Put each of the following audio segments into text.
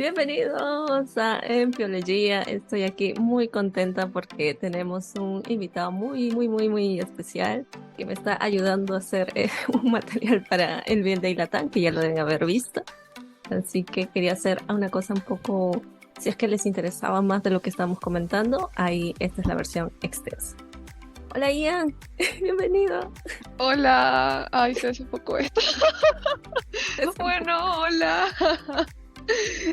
Bienvenidos a Empiología. Estoy aquí muy contenta porque tenemos un invitado muy especial que me está ayudando a hacer un material para el bien de Ilatán, que ya lo deben haber visto. Así que quería hacer una cosa un poco, si es que les interesaba más de lo que estamos comentando, ahí esta es la versión extensa. Hola Ian, bienvenido. Hola, ay, se hace un poco esto. Bueno, hola.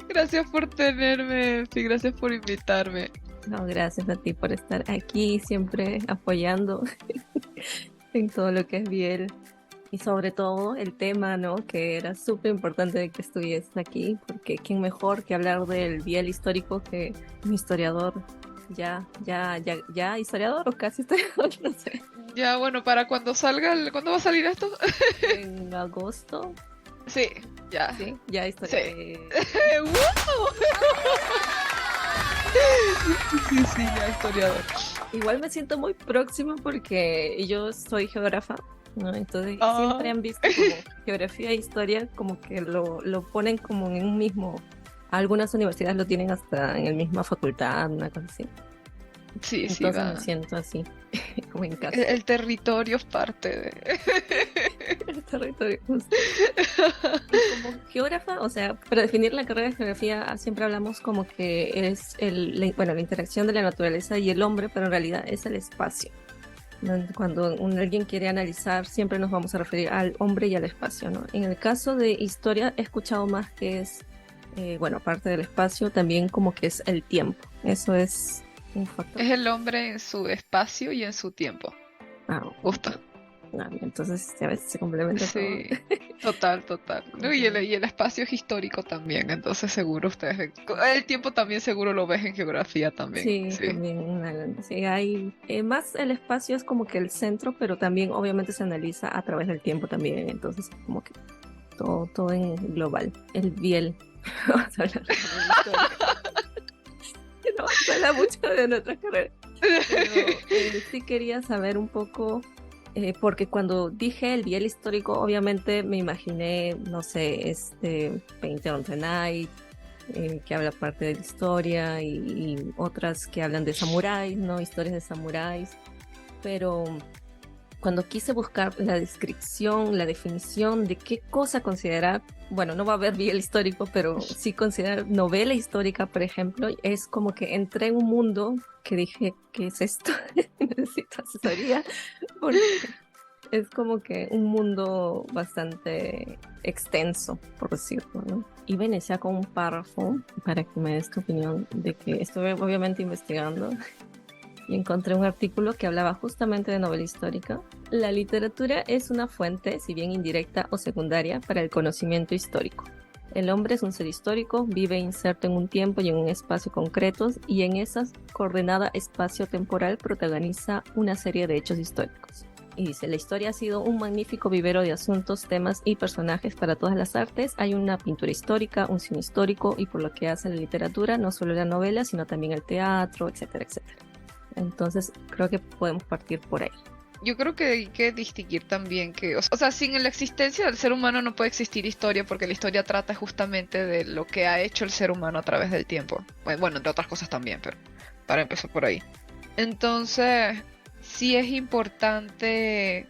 Gracias por tenerme, sí, gracias por invitarme. No, gracias a ti por estar aquí, siempre apoyando en todo lo que es Biel. Y sobre todo el tema, ¿no? Que era súper importante de que estuvieses aquí, porque quién mejor que hablar del Biel histórico que un historiador, ya historiador o casi historiador, no sé, Ya, bueno, para cuando salga, ¿cuándo va a salir esto? en agosto, Sí, ya, sí, ya sí. historiador. ¡Wow! Sí, sí, ya, historiador. Igual me siento muy próxima porque yo soy geógrafa, ¿no? Entonces siempre Ah, han visto como geografía e historia como que lo ponen como en un mismo. Algunas universidades lo tienen hasta en la misma facultad, una cosa así. sí, sí, Entonces me va. siento así, como en casa. El territorio es parte de... El territorio justo. Y como geógrafa, o sea, para definir la carrera de geografía siempre hablamos como que es la interacción de la naturaleza y el hombre, pero en realidad es el espacio, ¿no? Cuando alguien quiere analizar, siempre nos vamos a referir al hombre y al espacio, ¿no? En el caso de historia, he escuchado más que es, aparte del espacio, también como que es el tiempo. Eso es un factor. Es el hombre en su espacio y en su tiempo, Ah, justo. entonces a veces se complementa todo. Sí, total, total. No, y el espacio es histórico también, entonces seguro ustedes ven. El tiempo también seguro lo ves en geografía también, Sí, sí. también sí, hay más el espacio es como que el centro, pero también obviamente se analiza a través del tiempo también, entonces como que todo en global. El biel. Vamos a hablar de historia. No vamos a hablar mucho de nuestra carrera. Pero sí quería saber un poco, porque cuando dije el biel histórico, obviamente me imaginé, no sé, Paint on the Night, que habla parte de la historia y otras que hablan de samuráis, ¿no? Historias de samuráis. Pero cuando quise buscar la descripción, la definición de qué cosa considerar, bueno, no va a haber bien el histórico, pero sí considerar novela histórica, por ejemplo, es como que entré en un mundo que dije, ¿qué es esto? Necesito asesoría, porque es como que un mundo bastante extenso, por decirlo, ¿no? Y iniciar con un párrafo para que me des tu opinión de que estuve obviamente investigando y encontré un artículo que hablaba justamente de novela histórica. La literatura es una fuente, si bien indirecta o secundaria, para el conocimiento histórico. El hombre es un ser histórico, vive inserto en un tiempo y en un espacio concretos, y en esa coordenada espacio-temporal protagoniza una serie de hechos históricos. Y dice, la historia ha sido un magnífico vivero de asuntos, temas y personajes para todas las artes. Hay una pintura histórica, un cine histórico, y por lo que hace la literatura, no solo la novela, sino también el teatro, etcétera, etcétera. Entonces creo que podemos partir por ahí. Yo creo que hay que distinguir también que, o sea, sin la existencia del ser humano no puede existir historia porque la historia trata justamente de lo que ha hecho el ser humano a través del tiempo. Bueno, entre otras cosas también, pero para empezar por ahí. Entonces, sí es importante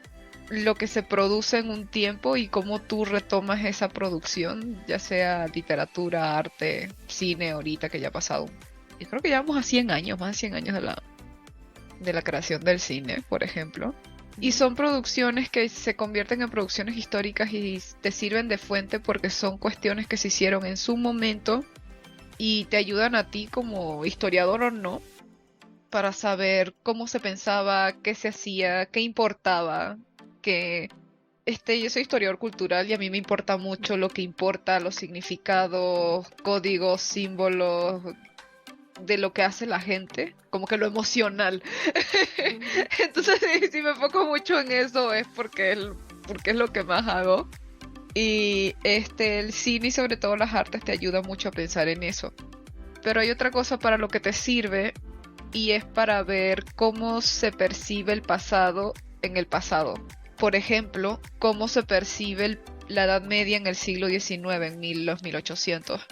lo que se produce en un tiempo y cómo tú retomas esa producción, ya sea literatura, arte, cine, ahorita que ya ha pasado. Yo creo que llevamos a 100 años, más de 100 años de la creación del cine, por ejemplo. Y son producciones que se convierten en producciones históricas y te sirven de fuente porque son cuestiones que se hicieron en su momento y te ayudan a ti como historiador o no para saber cómo se pensaba, qué se hacía, qué importaba, que yo soy historiador cultural y a mí me importa mucho lo que importa, los significados, códigos, símbolos de lo que hace la gente, como que lo emocional. Entonces, si me enfoco mucho en eso es porque es lo que más hago. Y el cine y sobre todo las artes te ayuda mucho a pensar en eso. Pero hay otra cosa para lo que te sirve y es para ver cómo se percibe el pasado en el pasado. Por ejemplo, cómo se percibe la Edad Media en el siglo XIX, los 1800.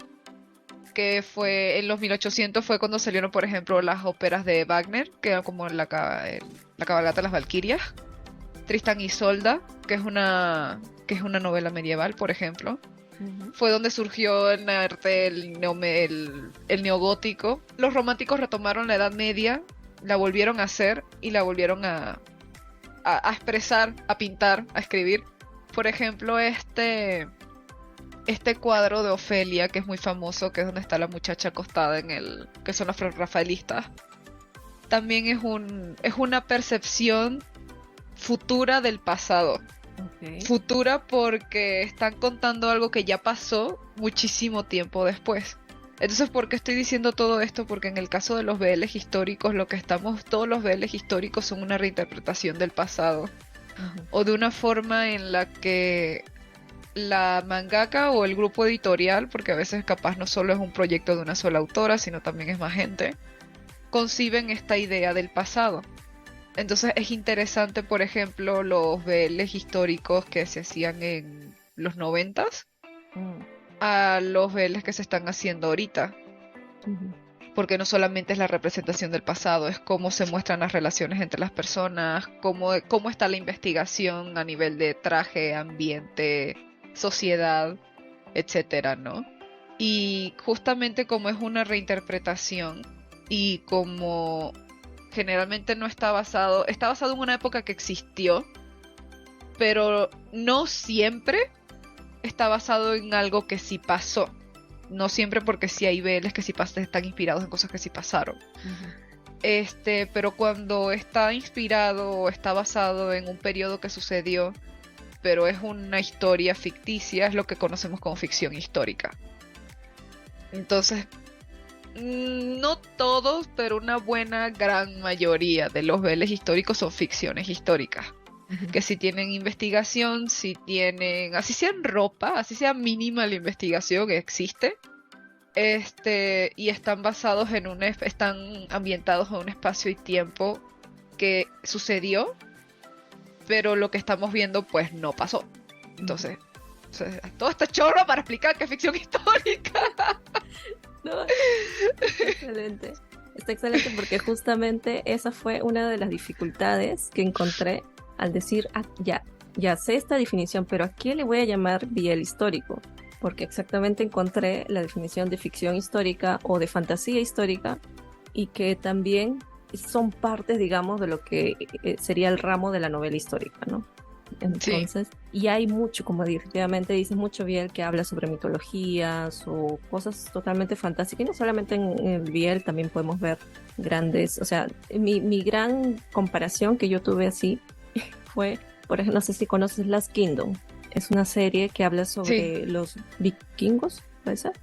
que fue en los 1800 fue cuando salieron, por ejemplo, las óperas de Wagner, que eran como la cabalgata de las Valquirias, Tristán y Isolda, que es una novela medieval, por ejemplo. Ujú. Fue donde surgió el arte, el neogótico. Los románticos retomaron la Edad Media, la volvieron a hacer y la volvieron a expresar, a pintar, a escribir. Por ejemplo, este cuadro de Ofelia, que es muy famoso, que es donde está la muchacha acostada que son los rafaelistas, también es una percepción futura del pasado. Ok. Futura porque están contando algo que ya pasó muchísimo tiempo después. Entonces, ¿por qué estoy diciendo todo esto? Porque en el caso de los BLs históricos, todos los BLs históricos son una reinterpretación del pasado. Ujú. O de una forma en la que la mangaka o el grupo editorial, porque a veces capaz no solo es un proyecto de una sola autora, sino también es más gente, conciben esta idea del pasado. Entonces es interesante, por ejemplo, los BLs históricos que se hacían en los 90s Mm. a los BLs que se están haciendo ahorita. Ujú. Porque no solamente es la representación del pasado, es cómo se muestran las relaciones entre las personas, cómo está la investigación a nivel de traje, ambiente, sociedad, etcétera, ¿no? Y justamente como es una reinterpretación y como generalmente no está basado en una época que existió, pero no siempre está basado en algo que sí pasó. No siempre, porque sí hay BLs que sí están inspirados en cosas que sí pasaron. Ujú. Pero cuando está inspirado o está basado en un periodo que sucedió, pero es una historia ficticia, es lo que conocemos como ficción histórica. Entonces, no todos, pero una buena gran mayoría de los BLs históricos son ficciones históricas. Ujú. Que si tienen investigación, si tienen, así sea en ropa, así sea mínima la investigación que existe, y están basados están ambientados en un espacio y tiempo que sucedió, pero lo que estamos viendo pues no pasó. Entonces, todo este chorro para explicar que es ficción histórica. No, está excelente. Está excelente porque justamente esa fue una de las dificultades que encontré al decir, "Ah, ya sé esta definición, pero ¿a qué le voy a llamar biel histórico?" Porque exactamente encontré la definición de ficción histórica o de fantasía histórica y que también son partes, digamos, de lo que sería el ramo de la novela histórica, ¿no? Sí, Entonces, y hay mucho, como efectivamente dices, mucho Biel que habla sobre mitologías o cosas totalmente fantásticas. Y no solamente en el Biel, también podemos ver grandes, o sea, mi gran comparación que yo tuve así fue, por ejemplo, no sé si conoces Last Kingdom. Es una serie que habla sí. sobre los vikingos, puede ser,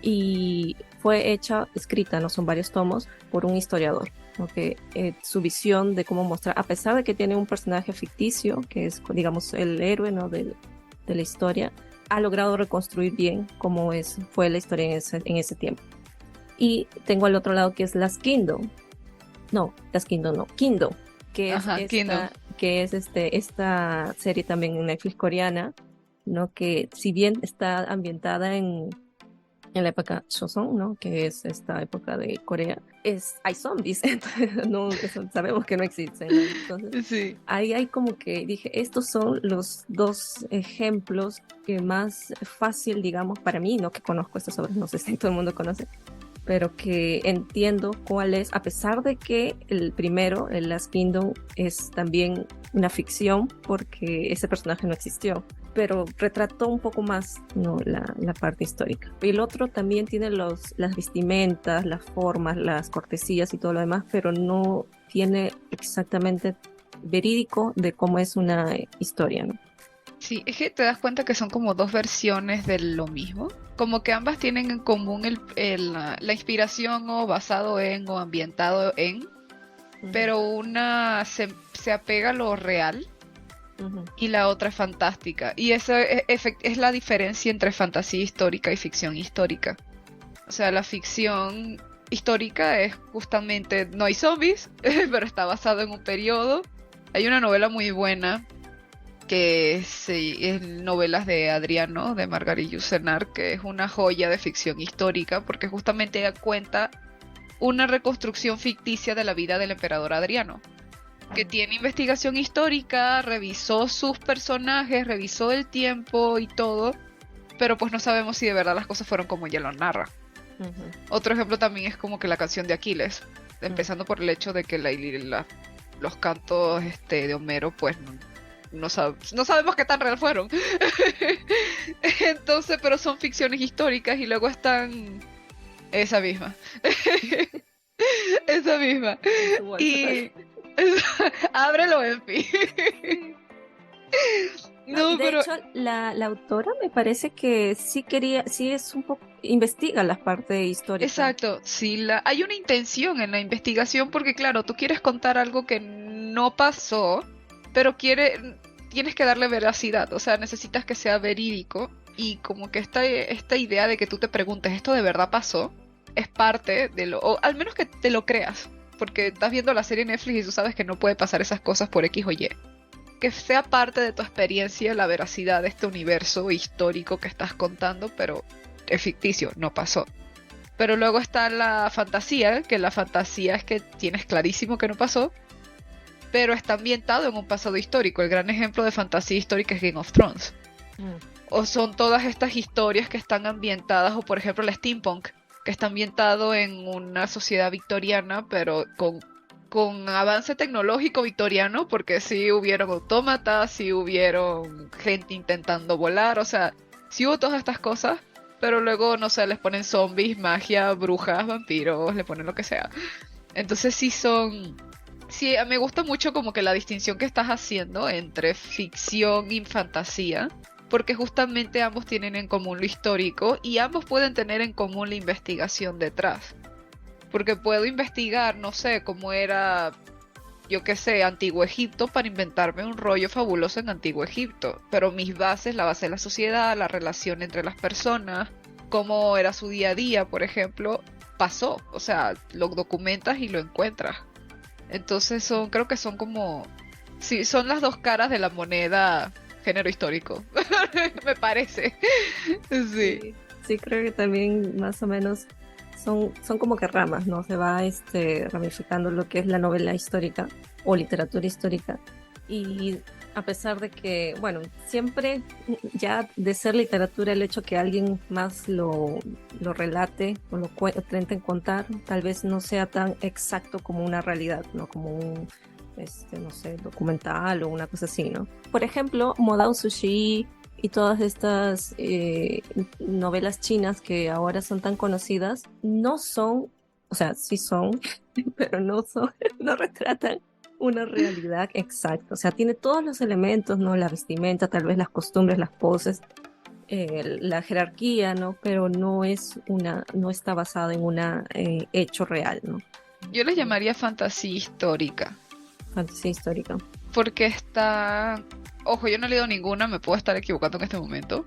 y fue escrita, no son varios tomos, por un historiador, ¿no? Que su visión de cómo mostrar, a pesar de que tiene un personaje ficticio, que es, digamos, el héroe, ¿no? de la historia, ha logrado reconstruir bien cómo fue la historia en ese tiempo. Y tengo al otro lado que es Last Kingdom. No, Last Kingdom no, Kingdom, que es Ajá, Kingdom. esta serie también en Netflix coreana, ¿no? Que si bien está ambientada en la época Joseon, ¿no? Que es esta época de Corea, hay zombies, entonces no, eso sabemos que no existen, ¿no? Entonces, Sí. ahí hay como que dije, estos son los dos ejemplos que más fácil, digamos, para mí, no que conozco estas obras, no sé si todo el mundo conoce, pero que entiendo cuál es, a pesar de que el primero, el Last Kingdom, es también una ficción porque ese personaje no existió, pero retrató un poco más, ¿no? la parte histórica. Y el otro también tiene las vestimentas, las formas, las cortesías y todo lo demás, pero no tiene exactamente verídico de cómo es una historia, ¿no? Sí, es que te das cuenta que son como dos versiones de lo mismo. Como que ambas tienen en común la inspiración o basado en o ambientado en, Ujú, pero una se apega a lo real ujú, y la otra es fantástica. Y esa es la diferencia entre fantasía histórica y ficción histórica. O sea, la ficción histórica es justamente, no hay zombies, pero está basado en un periodo. Hay una novela muy buena que es novelas de Adriano, de Margarit Yourcenar, que es una joya de ficción histórica, porque justamente ella cuenta una reconstrucción ficticia de la vida del emperador Adriano, que tiene investigación histórica, revisó sus personajes, revisó el tiempo y todo, pero pues no sabemos si de verdad las cosas fueron como ella lo narra. Otro ejemplo también es como que la canción de Aquiles, empezando por el hecho de que los cantos de Homero pues no sabemos qué tan real fueron. Entonces, pero son ficciones históricas y luego están esa misma. Esa misma. Y ábrelo, Enfi. No, y de hecho, la autora me parece que sí es un poco, investiga la parte histórica. Exacto, sí, hay una intención en la investigación porque claro, tú quieres contar algo que no pasó, pero tienes que darle veracidad, o sea, necesitas que sea verídico y como que esta idea de que tú te preguntes, ¿esto de verdad pasó? Es parte o al menos que te lo creas, porque estás viendo la serie Netflix y tú sabes que no puede pasar esas cosas por X o Y. Que sea parte de tu experiencia la veracidad de este universo histórico que estás contando, pero es ficticio, no pasó. Pero luego está la fantasía, que la fantasía es que tienes clarísimo que no pasó, pero está ambientado en un pasado histórico. El gran ejemplo de fantasía histórica es Game of Thrones. O son todas estas historias que están ambientadas, o por ejemplo el steampunk, que está ambientado en una sociedad victoriana, pero con avance tecnológico victoriano, porque sí hubieron autómatas, sí hubieron gente intentando volar, o sea, sí hubo todas estas cosas, pero luego, no sé, les ponen zombies, magia, brujas, vampiros, le ponen lo que sea. Entonces sí me gusta mucho como que la distinción que estás haciendo entre ficción y fantasía, porque justamente ambos tienen en común lo histórico y ambos pueden tener en común la investigación detrás. Porque puedo investigar, no sé, cómo era, yo qué sé, Antiguo Egipto para inventarme un rollo fabuloso en Antiguo Egipto. Pero la base de la sociedad, la relación entre las personas, cómo era su día a día, por ejemplo, pasó. O sea, lo documentas y lo encuentras. Entonces creo que son como, sí, son las dos caras de la moneda género histórico, me parece. Sí. Sí, creo que también más o menos son como que ramas, ¿no? Se va ramificando lo que es la novela histórica o literatura histórica. Y a pesar de que, bueno, siempre ya de ser literatura el hecho que alguien más lo relate o lo intenten contar, tal vez no sea tan exacto como una realidad, ¿no? Como un, no sé, documental o una cosa así, ¿no? Por ejemplo, Modao Sushi y todas estas novelas chinas que ahora son tan conocidas, no son, o sea, sí son, pero no retratan una realidad exacta. O sea, tiene todos los elementos, ¿no? La vestimenta, tal vez las costumbres, las poses, la jerarquía, ¿no? Pero no está basado en un hecho real, ¿no? Yo les llamaría fantasía histórica. Fantasía histórica. Porque está... Ojo, yo no he leído ninguna, me puedo estar equivocando en este momento.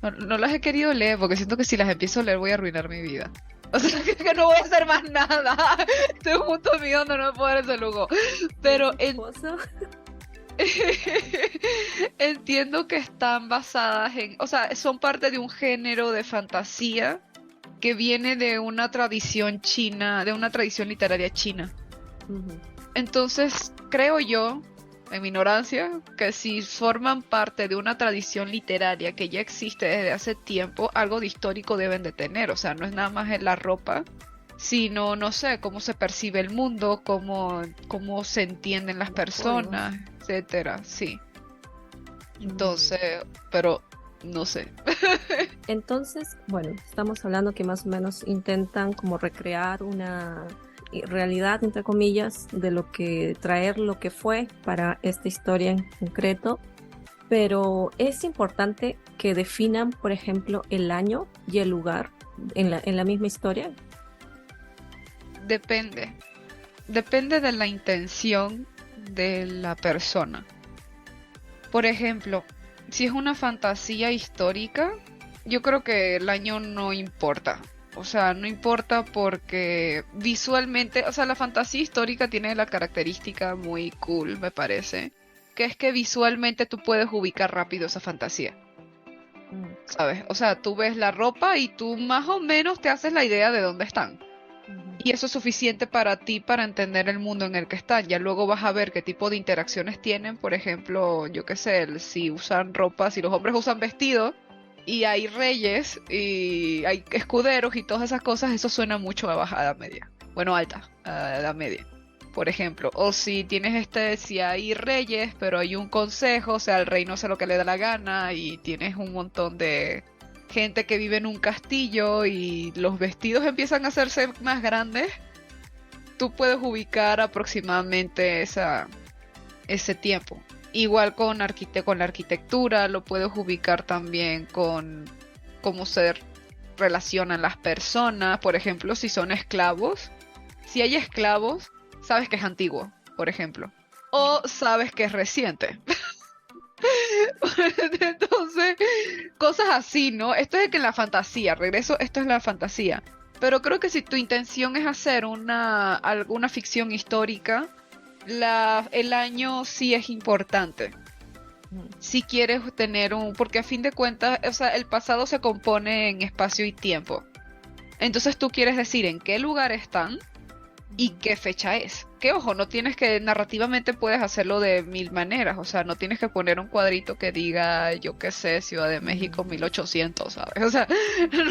No las he querido leer porque siento que si las empiezo a leer voy a arruinar mi vida. O sea, que no voy a hacer más nada. Estoy a un punto de mi vida donde no me puedo dar ese lujo. Pero entiendo que están basadas en... O sea, son parte de un género de fantasía que viene de una tradición china, de una tradición literaria china. Entonces, creo yo, en mi ignorancia, que si forman parte de una tradición literaria que ya existe desde hace tiempo, algo de histórico deben de tener. O sea, no es nada más en la ropa, sino, no sé, cómo se percibe el mundo, cómo se entienden las personas, etcétera, sí. Entonces, pero no sé. Entonces, bueno, estamos hablando que más o menos intentan como recrear una realidad, entre comillas, de traer lo que fue para esta historia en concreto, pero es importante que definan, por ejemplo, el año y el lugar en la misma historia. Depende de la intención de la persona. Por ejemplo, si es una fantasía histórica, yo creo que el año no importa. O sea, no importa porque visualmente, o sea, la fantasía histórica tiene la característica muy cool, me parece, que es que visualmente tú puedes ubicar rápido esa fantasía, Mm, ¿sabes? O sea, tú ves la ropa y tú más o menos te haces la idea de dónde están. ujú. Y eso es suficiente para ti para entender el mundo en el que están. Ya luego vas a ver qué tipo de interacciones tienen. Por ejemplo, yo qué sé, si usan ropa, si los hombres usan vestidos y hay reyes y hay escuderos y todas esas cosas, eso suena mucho a baja edad media. Bueno, alta, a edad media. Por ejemplo, o si tienes si hay reyes, pero hay un consejo, o sea, el rey no hace lo que le da la gana y tienes un montón de gente que vive en un castillo y los vestidos empiezan a hacerse más grandes, tú puedes ubicar aproximadamente ese tiempo. Igual con la arquitectura, lo puedes ubicar también con cómo se relacionan las personas. Por ejemplo, si son esclavos, si hay esclavos, sabes que es antiguo, por ejemplo. O sabes que es reciente. Entonces, cosas así, ¿no? Esto es que en la fantasía, regreso, esto es la fantasía. Pero creo que si tu intención es hacer alguna ficción histórica, el año sí es importante. Mm, Si quieres tener porque a fin de cuentas, o sea, el pasado se compone en espacio y tiempo. Entonces tú quieres decir en qué lugar están y ujú. qué fecha es. Que ojo, no tienes que, narrativamente puedes hacerlo de mil maneras, o sea, no tienes que poner un cuadrito que diga, yo qué sé, Ciudad de México Mm, 1800, ¿sabes? O sea,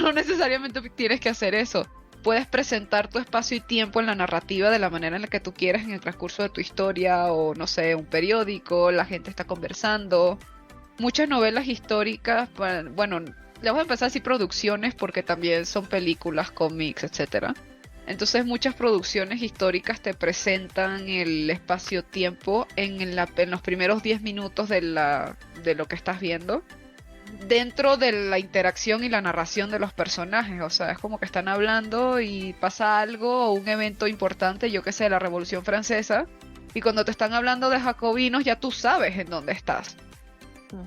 no necesariamente tienes que hacer eso. Puedes presentar tu espacio y tiempo en la narrativa de la manera en la que tú quieras en el transcurso de tu historia o, no sé, un periódico, la gente está conversando. Muchas novelas históricas, bueno, le vamos a empezar así producciones porque también son películas, cómics, etcétera. Entonces muchas producciones históricas te presentan el espacio-tiempo en los primeros 10 minutos de lo que estás viendo, dentro de la interacción y la narración de los personajes. O sea, es como que están hablando y pasa algo o un evento importante, yo que sé, la Revolución Francesa, y cuando te están hablando de jacobinos ya tú sabes en dónde estás. ujú.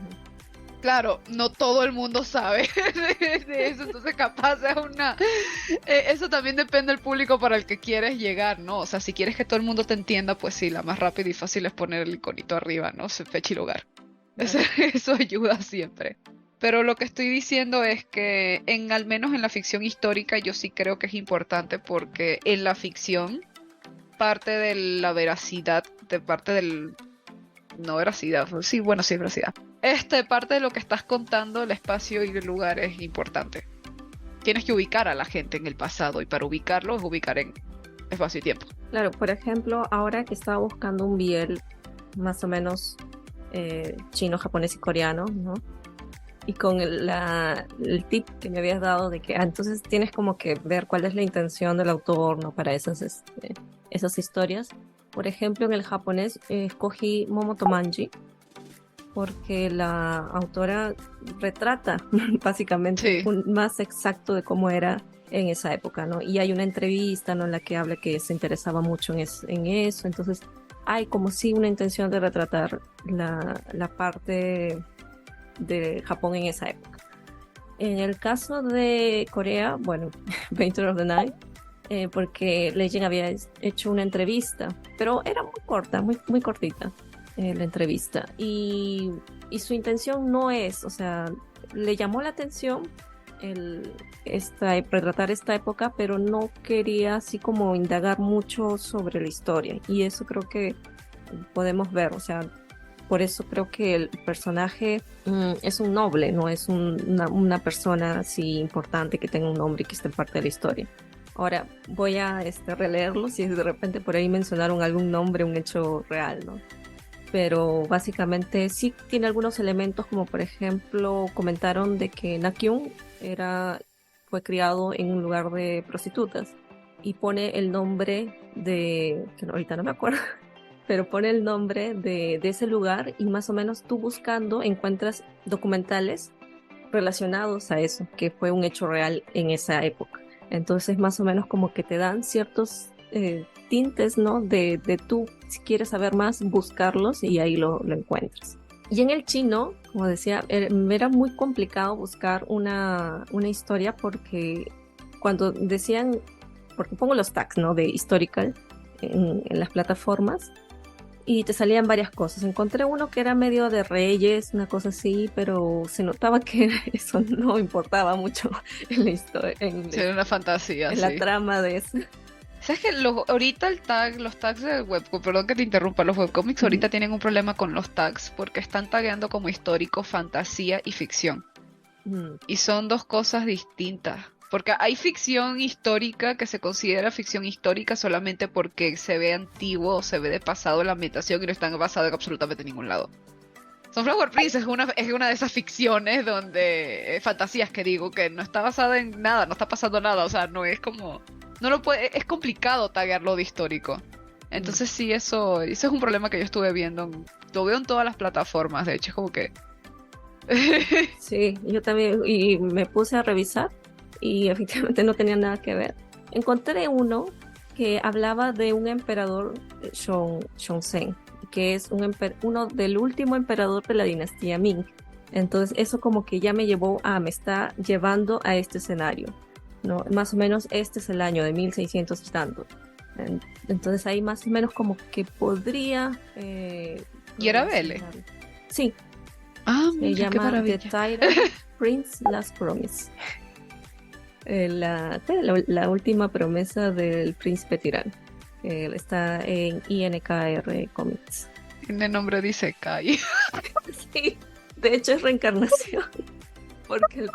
Claro, no todo el mundo sabe de eso, entonces capaz es eso también depende del público para el que quieres llegar, ¿no? O sea, si quieres que todo el mundo te entienda, pues sí, la más rápida y fácil es poner el iconito arriba, ¿no? Fecha y lugar. Eso, Claro. eso ayuda siempre. Pero lo que estoy diciendo es que al menos en la ficción histórica yo sí creo que es importante porque en la ficción parte de la veracidad, de parte del no veracidad, sí, bueno, sí, veracidad. Parte de lo que estás contando, el espacio y el lugar es importante. Tienes que ubicar a la gente en el pasado y para ubicarlo es ubicar en espacio y tiempo. Claro, por ejemplo, ahora que estaba buscando un biel más o menos chino, japonés y coreano, ¿no? Y con el tip que me habías dado de que entonces tienes como que ver cuál es la intención del autor, ¿no? Para esas historias. Por ejemplo, en el japonés escogí Momoto Manji porque la autora retrata básicamente Sí, más exacto de cómo era en esa época, ¿no? Y hay una entrevista, ¿no? En la que habla que se interesaba mucho en eso, entonces hay como sí una intención de retratar la parte de Japón en esa época. En el caso de Corea, bueno, Painter of the Night, porque Legend había hecho una entrevista, pero era muy corta, muy cortita la entrevista. Y su intención no es, o sea, le llamó la atención retratar esta época, pero no quería así como indagar mucho sobre la historia. Y eso creo que podemos ver, o sea, por eso creo que el personaje es un noble, no es una persona así importante que tenga un nombre y que esté parte de la historia. Ahora voy a releerlo si de repente por ahí mencionaron algún nombre, un hecho real, ¿no? Pero básicamente sí tiene algunos elementos, como por ejemplo comentaron de que Nakyun fue criado en un lugar de prostitutas y pone el nombre que ahorita no me acuerdo, pero pone el nombre de ese lugar y más o menos tú buscando encuentras documentales relacionados a eso, que fue un hecho real en esa época. Entonces más o menos como que te dan ciertos tintes, ¿no? De tú, si quieres saber más, buscarlos y ahí lo encuentras. Y en el chino, como decía, era muy complicado buscar una historia porque cuando decían, porque pongo los tags, ¿no? De historical en las plataformas, y te salían varias cosas. Encontré uno que era medio de reyes, una cosa así, pero se notaba que eso no importaba mucho en la historia, Sí, era una fantasía, en la sí. trama de eso. ¿Sabes que ahorita los tags del webcomic, perdón que te interrumpa, los webcomics Ujú. ahorita tienen un problema con los tags porque están tagueando como histórico, fantasía y ficción? Mm, Y son dos cosas distintas. Porque hay ficción histórica que se considera ficción histórica solamente porque se ve antiguo o se ve de pasado la ambientación y no están basados en absolutamente ningún lado. Sunflower Prince es una de esas ficciones donde, fantasías que digo, que no está basada en nada, no está pasando nada, o sea, no es como, no lo puede, es complicado taguearlo de histórico. mm. Entonces sí, eso es un problema que yo estuve viendo, lo veo en todas las plataformas, de hecho, es como que... Sí, yo también, y me puse a revisar y efectivamente no tenía nada que ver. Encontré uno que hablaba de un emperador, Shenzhen, que es uno del último emperador de la dinastía Ming. Entonces eso como que ya me llevó me está llevando a este escenario, ¿no? Más o menos este es el año de 1600 y tanto. Entonces ahí más o menos como que podría ¿Y era Vele? relacionarlo. Sí, Ah, se mira, qué llama The maravilla. Tyrant Prince Last Promise. La última promesa del príncipe tirano. Está en INKR Comics. Tiene nombre dice Kai. Sí, de hecho es reencarnación, porque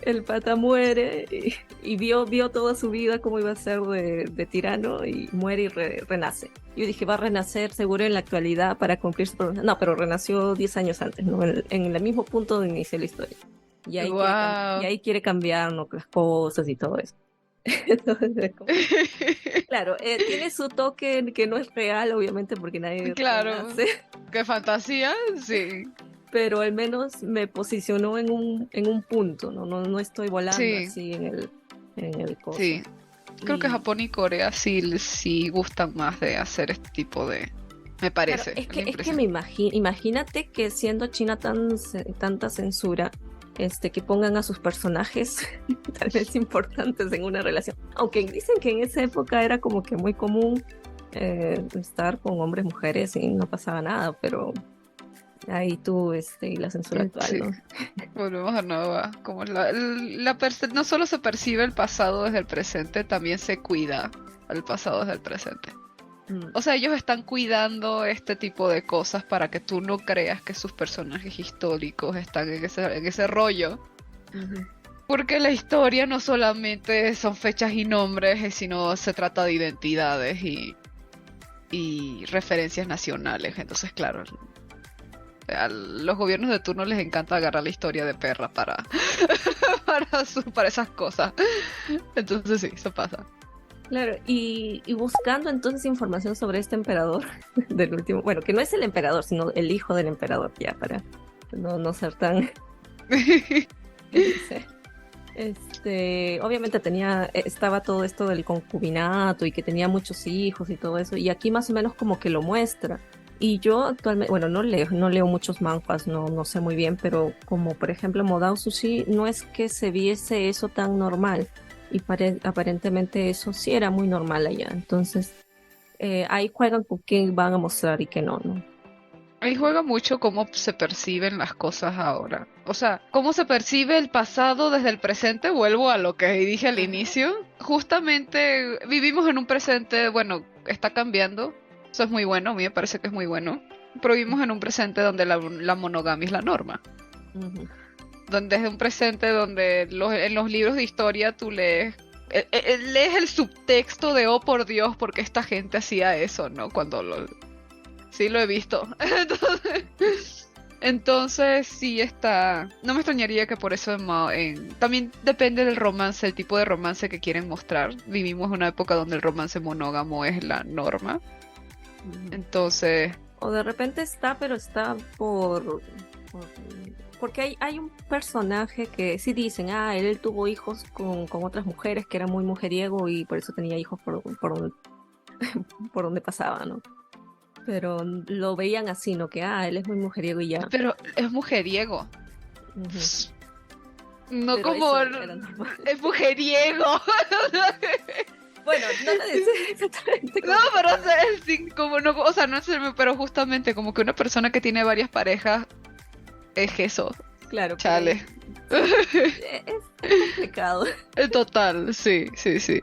el pata muere y vio toda su vida cómo iba a ser de tirano y muere y renace. Yo dije, va a renacer seguro en la actualidad para cumplir su promesa. No, pero renació 10 años antes, ¿no? En el mismo punto donde inició la historia. Y Wow. ahí quiere cambiar, ¿no? Las cosas y todo eso. Entonces, claro, tiene su toque que no es real, obviamente, porque nadie Claro, renace, qué fantasía, sí, pero al menos me posicionó en un punto, ¿no? No estoy volando sí, así en el coso. sí. Creo que Y Japón y Corea sí gustan más de hacer este tipo de... Me claro, parece, es es la que impresión. imagínate que siendo China tanta censura, que pongan a sus personajes tal vez importantes en una relación. Aunque dicen que en esa época era como que muy común estar con hombres, mujeres y no pasaba nada, pero ahí tú, y la censura actual, Sí, ¿no? volvemos a nuevo a como no solo se percibe el pasado desde el presente, también se cuida el pasado desde el presente. Mm, O sea, ellos están cuidando este tipo de cosas para que tú no creas que sus personajes históricos están en ese rollo. ujú. Porque la historia no solamente son fechas y nombres, sino se trata de identidades y referencias nacionales. Entonces, claro, a los gobiernos de turno les encanta agarrar la historia de perra para esas cosas. Entonces sí, eso pasa. Claro, y buscando entonces información sobre este emperador del último, bueno, que no es el emperador, sino el hijo del emperador, ya para no ser tan, ¿qué dice? Obviamente estaba todo esto del concubinato y que tenía muchos hijos y todo eso, y aquí más o menos como que lo muestra. Y yo actualmente, bueno, no leo muchos manhwas, no sé muy bien, pero como por ejemplo Modao Sushi, no es que se viese eso tan normal, y aparentemente eso sí era muy normal allá. Entonces, ahí juegan con qué van a mostrar y qué no, ¿no? Ahí juega mucho cómo se perciben las cosas ahora. O sea, cómo se percibe el pasado desde el presente. Vuelvo a lo que dije al Ajá. inicio. Justamente vivimos en un presente, bueno, está cambiando. Eso es muy bueno, a mí me parece que es muy bueno. Pero vivimos en un presente donde la monogamia es la norma. Ujú. Donde es un presente donde en los libros de historia tú lees el subtexto de, oh por Dios, porque esta gente hacía eso, ¿no? Sí, lo he visto. Entonces sí está. No me extrañaría que por eso también depende del romance, el tipo de romance que quieren mostrar. Vivimos una época donde el romance monógamo es la norma. Ujú. Entonces, O de repente está, pero está por- porque hay un personaje que sí dicen, él tuvo hijos con otras mujeres, que era muy mujeriego y por eso tenía hijos por donde pasaba, ¿no? Pero lo veían así, ¿no? Que, él es muy mujeriego y ya. pero es mujeriego. Ujú. No Pero como eso era normal. es mujeriego. Bueno, no te dice exactamente No, como pero o japonés. sea, sí, como no, o sea, no sé, pero justamente como que una persona que tiene varias parejas es eso, Claro, pero chale. sí, es complicado. Total, sí, sí, sí.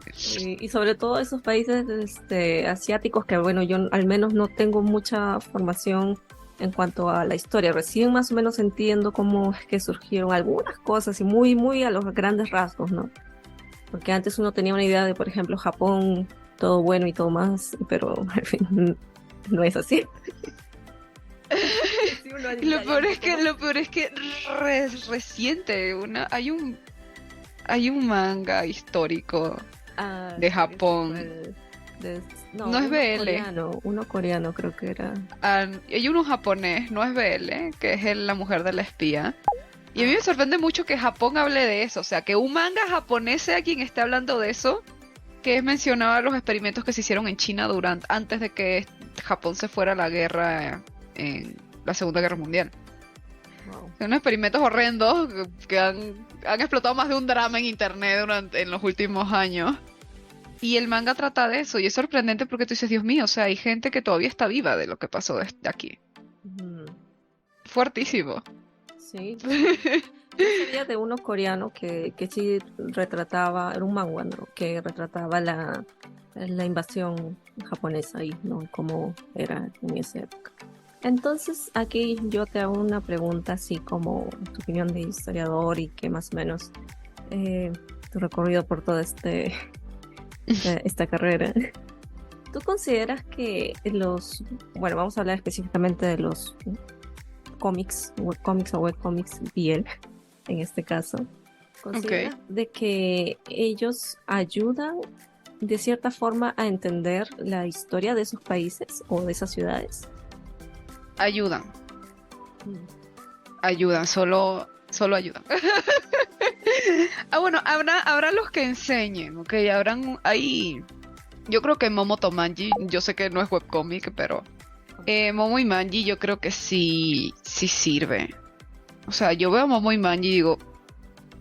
Y sobre todo esos países asiáticos que, bueno, yo al menos no tengo mucha formación en cuanto a la historia. Recién más o menos entiendo cómo es que surgieron algunas cosas y muy, muy a los grandes rasgos, ¿no? Porque antes uno tenía una idea de, por ejemplo, Japón, todo bueno y todo más, pero al fin no es así. Sí, uno Y lo adivinaría peor un es poco que, más. lo peor es que reciente, hay un manga histórico Ah, de sí, sí, Japón. de- no, No es BL. uno coreano creo que era. Hay uno japonés, no es BL, que es la mujer de la espía. Y a mí me Ah, sorprende mucho que Japón hable de eso, o sea, que un manga japonés sea quien esté hablando de eso, que mencionaba los experimentos que se hicieron en China antes de que Japón se fuera a la guerra en la Segunda Guerra Mundial. wow. Son unos experimentos horrendos que han explotado más de un drama en internet en los últimos años. Y el manga trata de eso, y es sorprendente porque tú dices, Dios mío, o sea, hay gente que todavía está viva de lo que pasó de aquí. Ujú. Fuertísimo. Sí, sí. Yo sabía de uno coreano que sí retrataba, era un manga, ¿no? Que retrataba la invasión japonesa ahí, ¿no? Cómo era en esa época. Entonces, aquí yo te hago una pregunta así como tu opinión de historiador y que más o menos eh, tu recorrido por toda esta carrera. ¿Tú consideras que bueno, vamos a hablar específicamente de los cómics, webcómics o webcómics BL en este caso? Ok. ¿Consideras de que ellos ayudan de cierta forma a entender la historia de esos países o de esas ciudades? Ayudan, Mm. ayudan, solo ayudan. Bueno, habrá los que enseñen, ok, yo creo que Momo Manji, yo sé que no es webcomic, pero Momo y Manji yo creo que sí sirve. O sea, yo veo a Momo y Manji y digo,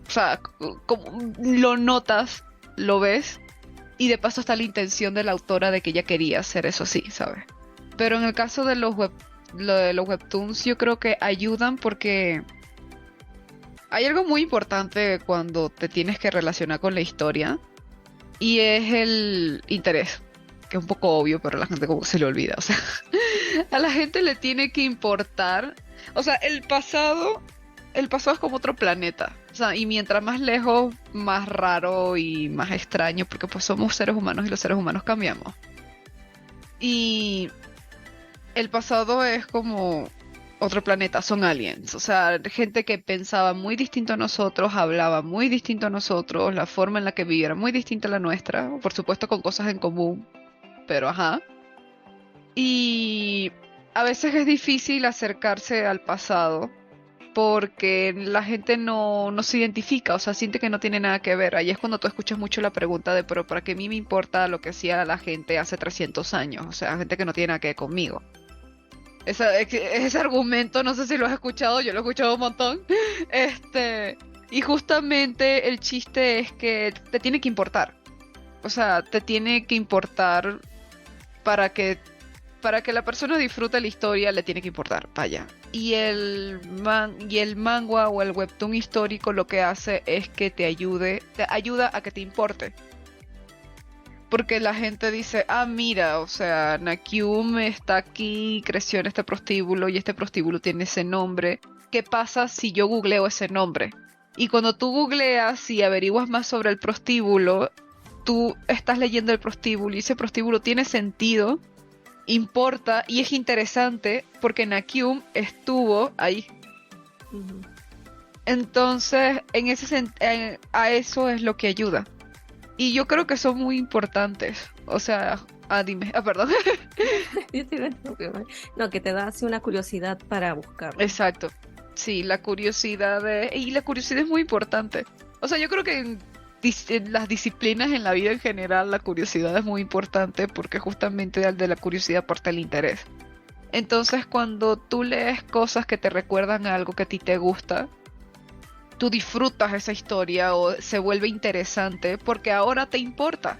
o sea, como lo notas, lo ves, y de paso está la intención de la autora de que ella quería hacer eso así, ¿sabes? Pero en el caso de lo de los webtoons, yo creo que ayudan porque hay algo muy importante cuando te tienes que relacionar con la historia y es el interés, que es un poco obvio, pero a la gente como que se le olvida. O sea, a la gente le tiene que importar. O sea, el pasado es como otro planeta. O sea, y mientras más lejos, más raro y más extraño, porque pues somos seres humanos y los seres humanos cambiamos. Y el pasado es como otro planeta, son aliens. O sea, gente que pensaba muy distinto a nosotros, hablaba muy distinto a nosotros, la forma en la que vivía era muy distinta a la nuestra, por supuesto con cosas en común, pero ajá. Y a veces es difícil acercarse al pasado porque la gente no se identifica, o sea, siente que no tiene nada que ver. Ahí es cuando tú escuchas mucho la pregunta de, pero ¿para qué a mí me importa lo que hacía la gente hace 300 años? O sea, gente que no tiene nada que ver conmigo. Ese argumento, no sé si lo has escuchado, yo lo he escuchado un montón. Y justamente el chiste es que te tiene que importar. O sea, te tiene que importar para que, para que la persona disfrute la historia, le tiene que importar, vaya. Y el manga o el webtoon histórico lo que hace es que te ayuda a que te importe. Porque la gente dice, ah, mira, o sea, Nakyum está aquí, creció en este prostíbulo y este prostíbulo tiene ese nombre. ¿Qué pasa si yo googleo ese nombre? Y cuando tú googleas y averiguas más sobre el prostíbulo, tú estás leyendo el prostíbulo y ese prostíbulo tiene sentido, importa y es interesante porque Nakyum estuvo ahí. Ujú. Entonces, a eso es lo que ayuda. Y yo creo que son muy importantes. O sea, dime, perdón. Yo te iba a interrumpir, ¿vale? No, que te da así una curiosidad para buscarlo. Exacto. Sí, y la curiosidad es muy importante. O sea, yo creo que en las disciplinas en la vida en general la curiosidad es muy importante porque justamente de la curiosidad parte el interés. Entonces, cuando tú lees cosas que te recuerdan a algo que a ti te gusta, tú disfrutas esa historia o se vuelve interesante porque ahora te importa.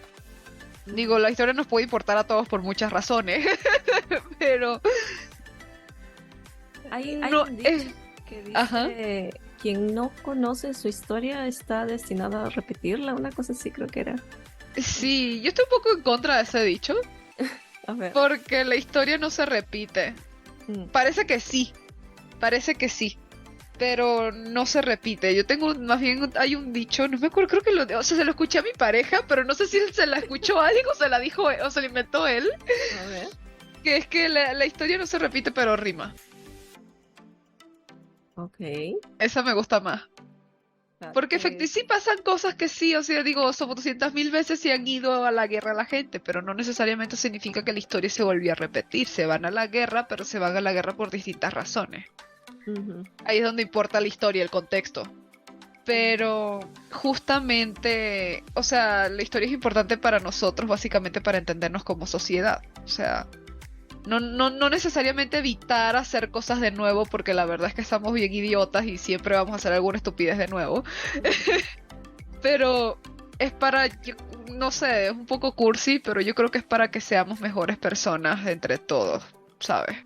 Digo, la historia nos puede importar a todos por muchas razones, pero Hay no un es... dicho que Ajá. dice, quien no conoce su historia está destinado a repetirla, una cosa así creo que era. Sí, yo estoy un poco en contra de ese dicho, A ver. porque la historia no se repite. Mm, Parece que sí, pero no se repite. Yo tengo, más bien, hay un dicho, no me acuerdo, creo que o sea, se lo escuché a mi pareja, pero no sé si él se la escuchó a alguien o se la dijo, o se la inventó él, a ver. que es que la historia no se repite, pero rima. Ok. Esa me gusta más. Claro, Porque efectivamente sí pasan cosas que sí, o sea, digo, somos 200.000 veces se han ido a la guerra la gente, pero no necesariamente significa que la historia se volvió a repetir. Se van a la guerra, pero se van a la guerra por distintas razones. ujú, Ahí es donde importa la historia, el contexto. Pero justamente, o sea, la historia es importante para nosotros, básicamente para entendernos como sociedad. O sea, no necesariamente evitar hacer cosas de nuevo, porque la verdad es que estamos bien idiotas y siempre vamos a hacer alguna estupidez de nuevo. ujú. Pero es para, no sé, es un poco cursi, pero yo creo que es para que seamos mejores personas entre todos, ¿sabes?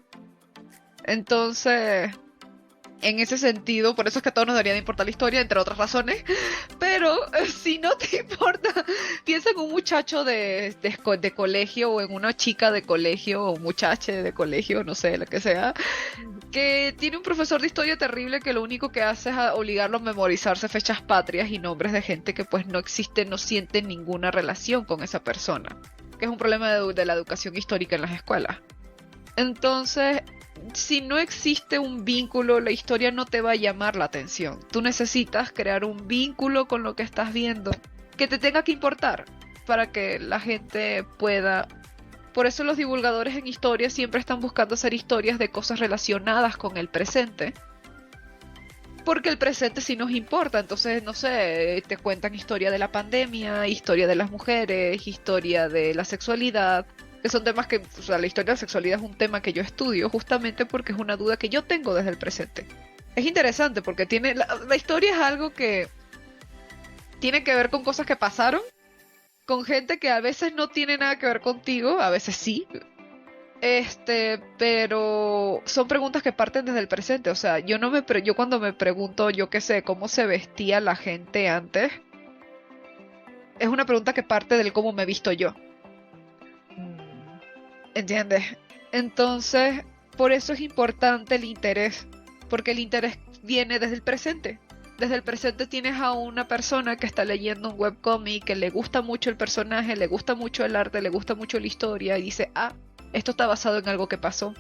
Entonces, en ese sentido, por eso es que a todos nos debería de importar la historia, entre otras razones. Pero si no te importa, piensa en un muchacho de colegio o en una chica de colegio o un muchache de colegio, no sé, lo que sea, que tiene un profesor de historia terrible que lo único que hace es obligarlo a memorizarse fechas patrias y nombres de gente que pues no existe, no siente ninguna relación con esa persona, que es un problema de la educación histórica en las escuelas. Entonces, si no existe un vínculo, la historia no te va a llamar la atención. Tú necesitas crear un vínculo con lo que estás viendo que te tenga que importar para que la gente pueda... Por eso los divulgadores en historia siempre están buscando hacer historias de cosas relacionadas con el presente. Porque el presente sí nos importa. Entonces, no sé, te cuentan historia de la pandemia, historia de las mujeres, historia de la sexualidad, que son temas que, o sea, la historia de la sexualidad es un tema que yo estudio justamente porque es una duda que yo tengo desde el presente. Es interesante porque la historia es algo que tiene que ver con cosas que pasaron, con gente que a veces no tiene nada que ver contigo, a veces sí. Pero son preguntas que parten desde el presente. O sea, yo cuando me pregunto, yo qué sé, cómo se vestía la gente antes, es una pregunta que parte del cómo me he visto yo. Mm, ¿Entiendes? Entonces, por eso es importante el interés, porque el interés viene desde el presente. Desde el presente tienes a una persona que está leyendo un webcomic, que le gusta mucho el personaje, le gusta mucho el arte, le gusta mucho la historia, y dice, ah, esto está basado en algo que pasó.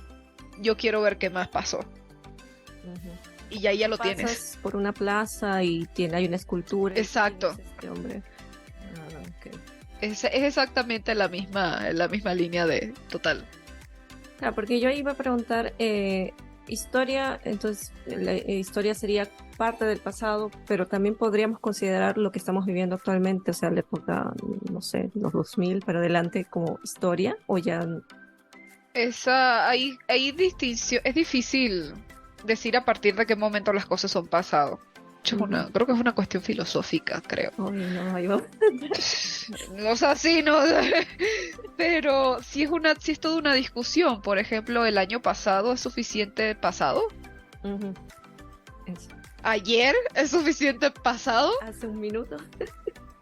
Yo quiero ver qué más pasó. ujú. Y ya, ya lo tienes. Pasas por una plaza y hay una escultura. Exacto. Y tienes este hombre. Ah, ok. Es exactamente la misma línea de total. Claro, porque yo iba a preguntar, historia, entonces la historia sería parte del pasado, pero también podríamos considerar lo que estamos viviendo actualmente, o sea, la época, no sé, los 2000 para adelante como historia, o ya... Hay distinción, es difícil decir a partir de qué momento las cosas son pasado. Ujú. Creo que es una cuestión filosófica, creo. Ay, no, ahí va. O sea, sí, no, pero si es toda una discusión. Por ejemplo, el año pasado es suficiente pasado. Ujú. Eso. Ayer es suficiente pasado. Hace un minuto.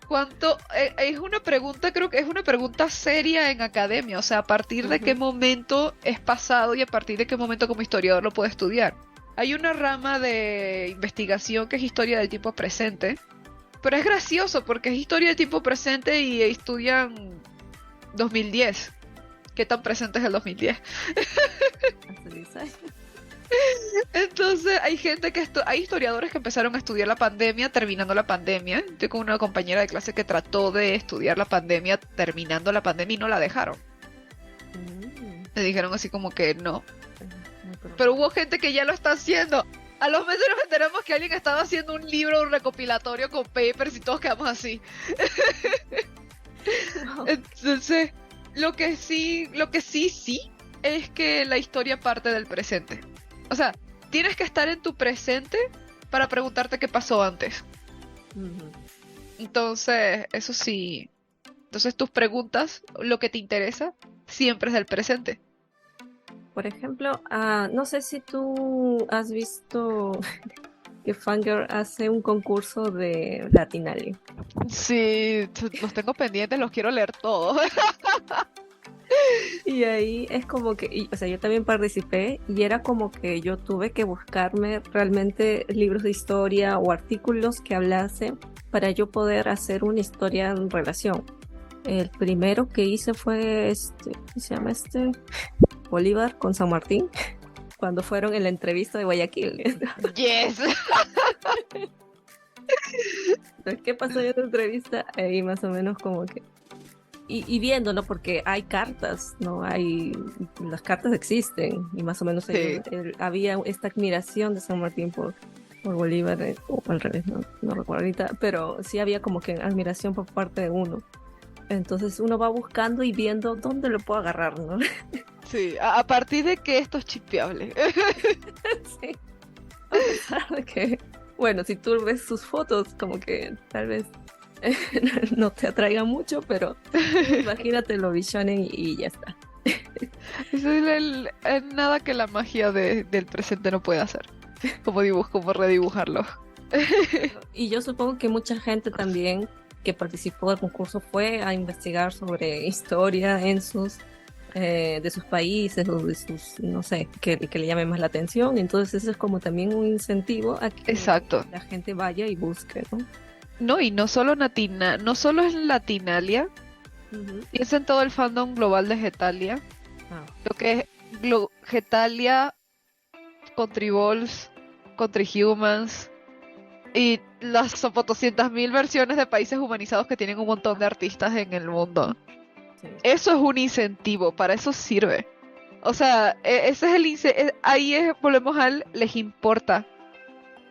¿Cuánto? Es una pregunta, creo que es una pregunta seria en academia. O sea, a partir de qué Ujú. momento es pasado y a partir de qué momento como historiador lo puede estudiar. Hay una rama de investigación que es historia del tiempo presente, pero es gracioso porque es historia del tiempo presente y estudian 2010. ¿Qué tan presente es el 2010? Hace 10 años. Entonces hay gente hay historiadores que empezaron a estudiar la pandemia terminando la pandemia. Yo con una compañera de clase que trató de estudiar la pandemia terminando la pandemia y no la dejaron. Mm, Le dijeron así como que no. muy Pero probable. hubo gente que ya lo está haciendo. A los meses nos enteramos que alguien estaba haciendo un libro, un recopilatorio con papers y todos quedamos así. Wow. Entonces, sí, es que la historia parte del presente. O sea, tienes que estar en tu presente para preguntarte qué pasó antes. Ujú. Entonces, eso sí, Entonces tus preguntas, lo que te interesa, siempre es del presente. Por ejemplo, no sé si tú has visto que Fangirl hace un concurso de Latinalia. Sí, los tengo pendientes, los quiero leer todos. Y ahí es como que, o sea, yo también participé y era como que yo tuve que buscarme realmente libros de historia o artículos que hablasen para yo poder hacer una historia en relación. El primero que hice fue ¿qué se llama este? Bolívar con San Martín, cuando fueron en la entrevista de Guayaquil. Yes. ¿Qué pasó en esa entrevista? Ahí más o menos como que y viendo, ¿no? Porque hay cartas, ¿no? Las cartas existen y más o menos Sí. había esta admiración de San Martín por Bolívar, o al revés, no recuerdo ahorita, pero sí había como que admiración por parte de uno. Entonces uno va buscando y viendo dónde lo puedo agarrar, ¿no? Sí, a partir de que esto es chipeable. Sí. A pesar de que, bueno, si tú ves sus fotos, como que tal vez no te atraiga mucho, pero imagínate lo shonen y ya está. Eso es nada que la magia del presente no puede hacer. Como redibujarlo. Y yo supongo que mucha gente también que participó del concurso fue a investigar sobre historia de sus países o de sus, no sé, que le llame más la atención. Entonces eso es como también un incentivo a que Exacto. la gente vaya y busque, ¿no? No, y no solo no solo es Latinalia, piensa en todo el fandom global de Getalia. Ah, Lo que es Getalia, Country Balls, Country Humans y las 200.000 versiones de países humanizados que tienen un montón de artistas en el mundo. sí. Eso es un incentivo, para eso sirve. O sea, ese es ahí volvemos al les importa.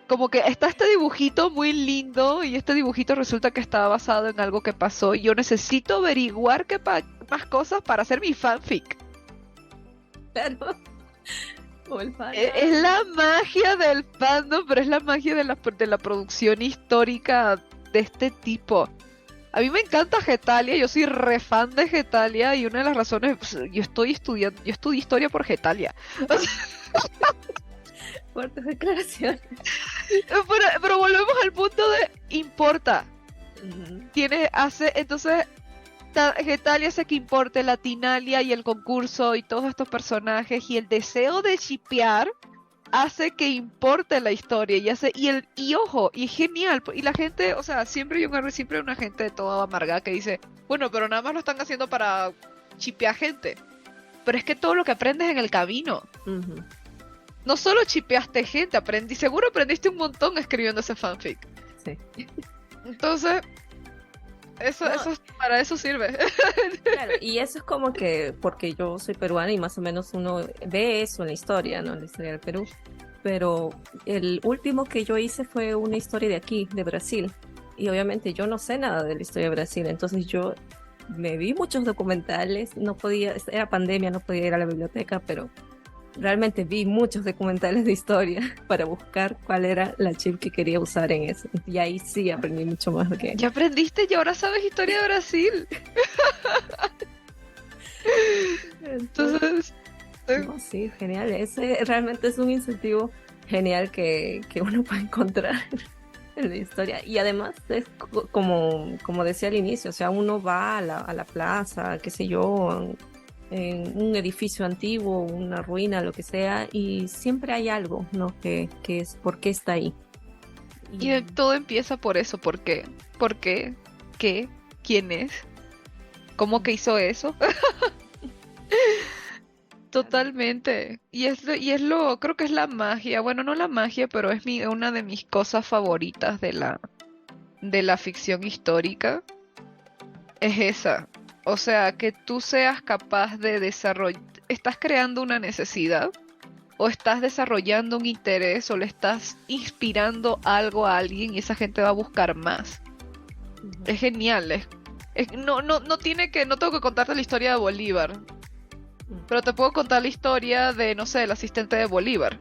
Como que está este dibujito muy lindo y este dibujito resulta que está basado en algo que pasó y yo necesito averiguar más cosas para hacer mi fanfic. Claro. O el fan. Es la magia del fandom, pero es la magia de la producción histórica de este tipo. A mí me encanta Getalia, yo soy re fan de Getalia y una de las razones, pues, yo estudié historia por Getalia. O sea, Fuertes declaraciones. pero volvemos al punto de importa. Ujú. Entonces Getalia hace que importe Latinalia y el concurso y todos estos personajes y el deseo de shipear hace que importe la historia y ojo, y es genial, y la gente, o sea, siempre hay una gente toda amargada que dice, bueno, pero nada más lo están haciendo para shipear gente. Pero es que todo lo que aprendes en el camino. Ujú. No solo chipeaste gente, seguro aprendiste un montón escribiendo ese fanfic. Sí. Entonces, para eso sirve. Claro, y eso es como que, porque yo soy peruana y más o menos uno ve eso en la historia, ¿no? En la historia del Perú. Pero el último que yo hice fue una historia de aquí, de Brasil. Y obviamente yo no sé nada de la historia de Brasil, entonces yo me vi muchos documentales, no podía, era pandemia, no podía ir a la biblioteca, pero realmente vi muchos documentales de historia para buscar cuál era la chip que quería usar en eso. Y ahí sí aprendí mucho más que... Ya aprendiste y ahora sabes historia de Brasil. Entonces, no, sí, genial. Ese realmente es un incentivo genial que uno puede encontrar en la historia. Y además es como decía al inicio, o sea, uno va a la plaza, qué sé yo, en un edificio antiguo, una ruina, lo que sea, y siempre hay algo, ¿no? Que es por qué está ahí. y todo empieza por eso, ¿por qué? ¿Por qué? ¿Qué? ¿Quién es? ¿Cómo que hizo eso? Totalmente. Creo que es la magia. Bueno, no la magia, pero es una de mis cosas favoritas de la ficción histórica. Es esa. O sea, que tú seas capaz de desarrollar. Estás creando una necesidad, o estás desarrollando un interés, o le estás inspirando algo a alguien y esa gente va a buscar más. Es genial. No tengo que contarte la historia de Bolívar. Pero te puedo contar la historia de, no sé, el asistente de Bolívar.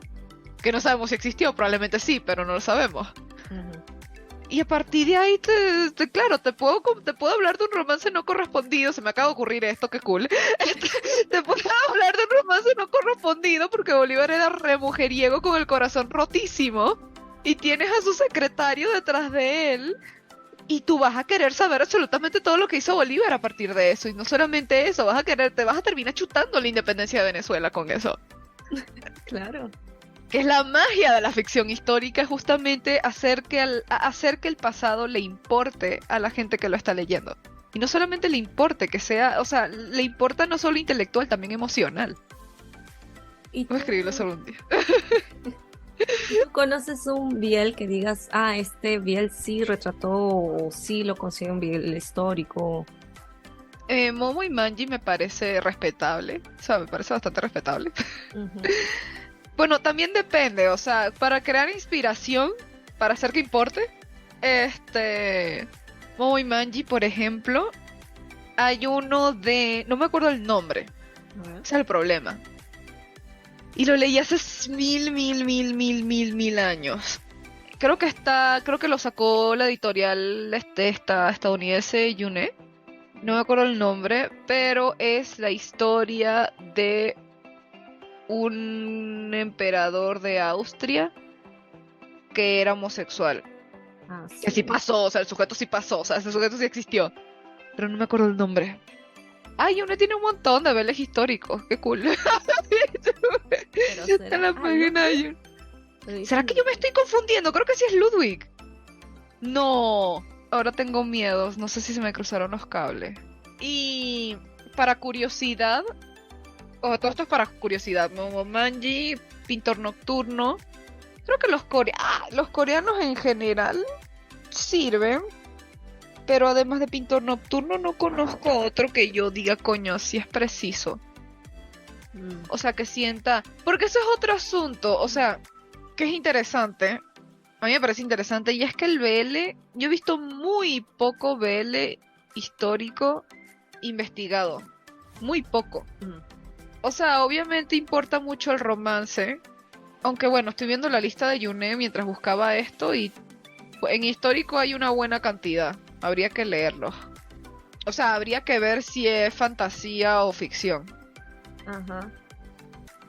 Que no sabemos si existió, probablemente sí, pero no lo sabemos. Y a partir de ahí, claro, te puedo hablar de un romance no correspondido. Se me acaba de ocurrir esto, qué cool. Te puedo hablar de un romance no correspondido porque Bolívar era re mujeriego con el corazón rotísimo. Y tienes a su secretario detrás de él. Y tú vas a querer saber absolutamente todo lo que hizo Bolívar a partir de eso. Y no solamente eso, te vas a terminar chutando la independencia de Venezuela con eso. Claro. Que es la magia de la ficción histórica, justamente hacer que el pasado le importe a la gente que lo está leyendo. Y no solamente le importe, que sea, o sea, le importa no solo intelectual, también emocional. ¿Y Voy a escribirlo solo un día. tú conoces un Biel que digas, este Biel sí retrató o sí lo considera un Biel histórico? Momo y Manji me parece respetable, o sea, me parece bastante respetable. Ujú. Bueno, también depende, o sea, para crear inspiración, para hacer que importe, Momo y Manji, por ejemplo, hay uno no me acuerdo el nombre, A ver. ese es el problema. Y lo leí hace mil años. Creo que lo sacó la editorial esta estadounidense, Yune. No me acuerdo el nombre, pero es la historia de un emperador de Austria que era homosexual. Que sí pasó, o sea, el sujeto sí pasó, o sea, ese sujeto sí existió. Pero no me acuerdo el nombre. Ay, uno tiene un montón de veles históricos, qué cool. Pero Está en la página de Yune. Ludwig. ¿Será que yo me estoy confundiendo? Creo que sí es Ludwig. No, ahora tengo miedos, no sé si se me cruzaron los cables. Y para curiosidad, todo esto es para curiosidad, Momomanji, Pintor Nocturno. Creo que los coreanos en general sirven, pero además de Pintor Nocturno no conozco otro que yo diga, coño, si es preciso. O sea, que sienta... Porque eso es otro asunto, o sea, que es interesante. A mí me parece interesante, y es que el BL, yo he visto muy poco BL histórico investigado. Muy poco. O sea, obviamente importa mucho el romance. Aunque bueno, estoy viendo la lista de Yune mientras buscaba esto y en histórico hay una buena cantidad. Habría que leerlo. O sea, habría que ver si es fantasía o ficción. Ajá.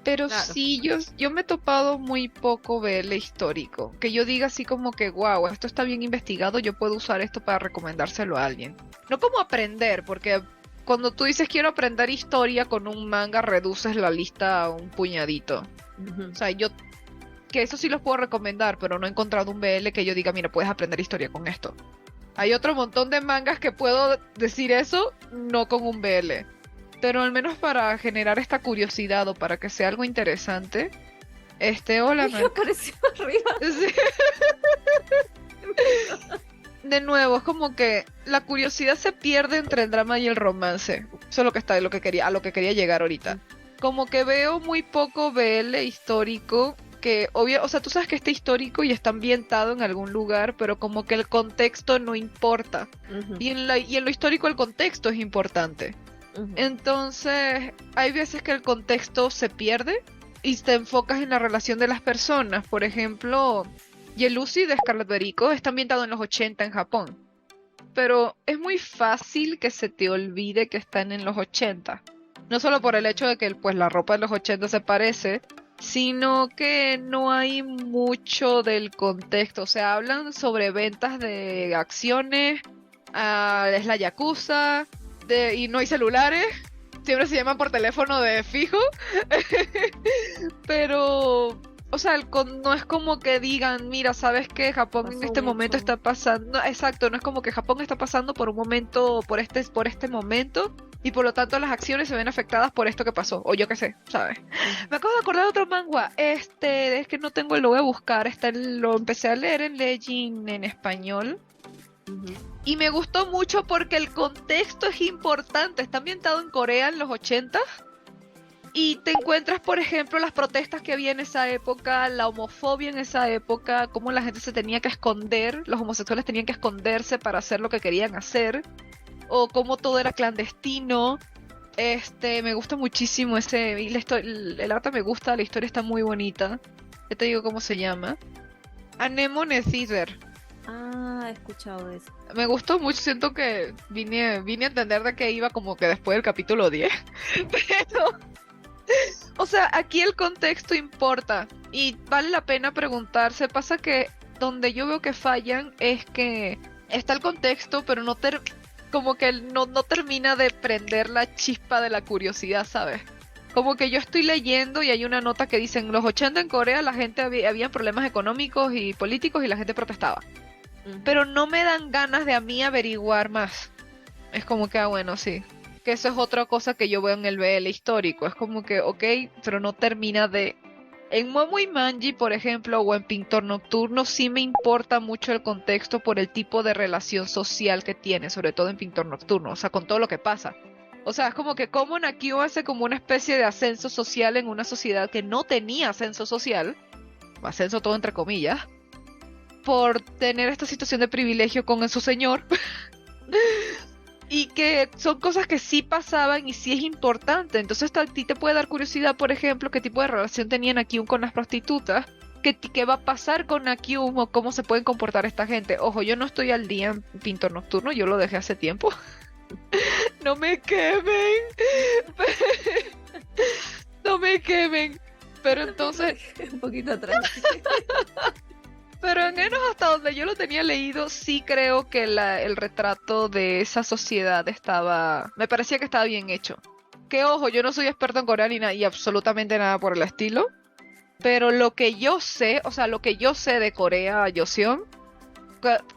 Pero Claro. sí, yo me he topado muy poco BL histórico. Que yo diga así como que, wow, esto está bien investigado, yo puedo usar esto para recomendárselo a alguien. No como aprender, porque cuando tú dices quiero aprender historia con un manga, reduces la lista a un puñadito. O sea, que eso sí los puedo recomendar, pero no he encontrado un BL que yo diga, mira, puedes aprender historia con esto. Hay otro montón de mangas que puedo decir eso, no con un BL. Pero al menos para generar esta curiosidad o para que sea algo interesante. Hola, Me apareció arriba. Sí. De nuevo, es como que la curiosidad se pierde entre el drama y el romance. Eso es lo que a lo que quería llegar ahorita. Como que veo muy poco BL histórico que o sea, tú sabes que está histórico y está ambientado en algún lugar, pero como que el contexto no importa. Y en lo histórico el contexto es importante. Entonces, hay veces que el contexto se pierde y te enfocas en la relación de las personas. Por ejemplo, Yelusi de Scarlet Berico está ambientado en los 80 en Japón. Pero es muy fácil que se te olvide que están en los 80. No solo por el hecho de que pues, la ropa de los 80 se parece, sino que no hay mucho del contexto. O sea, hablan sobre ventas de acciones, es la Yakuza, y no hay celulares, siempre se llaman por teléfono de fijo. Pero, o sea, no es como que digan, mira, ¿sabes qué? Japón Pasó en este momento mucho. está pasando, no, exacto, no es como que Japón está pasando por un momento, por este momento, y por lo tanto las acciones se ven afectadas por esto que pasó, o yo qué sé, ¿sabes? Me acabo de acordar de otro manga, es que no tengo, lo voy a buscar, lo empecé a leer en Legend en español. Y me gustó mucho porque el contexto es importante. Está ambientado en Corea en los 80 y te encuentras, por ejemplo, las protestas que había en esa época, la homofobia en esa época, cómo la gente se tenía que esconder, los homosexuales tenían que esconderse para hacer lo que querían hacer, o cómo todo era clandestino. Me gusta muchísimo el arte me gusta, la historia está muy bonita. Ya te digo cómo se llama. Anemone Theater. Ah, he escuchado de eso. Me gustó mucho, siento que vine a entender de qué iba como que después del capítulo 10. Pero, o sea, aquí el contexto importa y vale la pena preguntarse. Pasa que donde yo veo que fallan es que está el contexto, pero como que no termina de prender la chispa de la curiosidad, ¿sabes? Como que yo estoy leyendo y hay una nota que dice en los 80 en Corea la gente había problemas económicos y políticos y la gente protestaba. Pero no me dan ganas de a mí averiguar más. Es como que, bueno, sí. Que eso es otra cosa que yo veo en el BL histórico. Es como que, ok, pero no termina de... En Momo y Manji, por ejemplo, o en Pintor Nocturno, sí me importa mucho el contexto por el tipo de relación social que tiene, sobre todo en Pintor Nocturno, o sea, con todo lo que pasa. O sea, es como que como Nakio hace como una especie de ascenso social en una sociedad que no tenía ascenso social, ascenso todo entre comillas, por tener esta situación de privilegio con su señor. Y que son cosas que sí pasaban y sí es importante. Entonces a ti te puede dar curiosidad, por ejemplo, qué tipo de relación tenían Nakyun con las prostitutas, qué va a pasar con Nakyun o cómo se pueden comportar esta gente. Ojo, yo no estoy al día en Pintor Nocturno, yo lo dejé hace tiempo. No me quemen. No me quemen. Pero entonces... Un poquito atrás. Pero al menos hasta donde yo lo tenía leído, sí creo que el retrato de esa sociedad me parecía que estaba bien hecho. Que ojo, yo no soy experto en Corea y absolutamente nada por el estilo. Pero lo que yo sé, o sea, lo que yo sé de Corea, Joseon,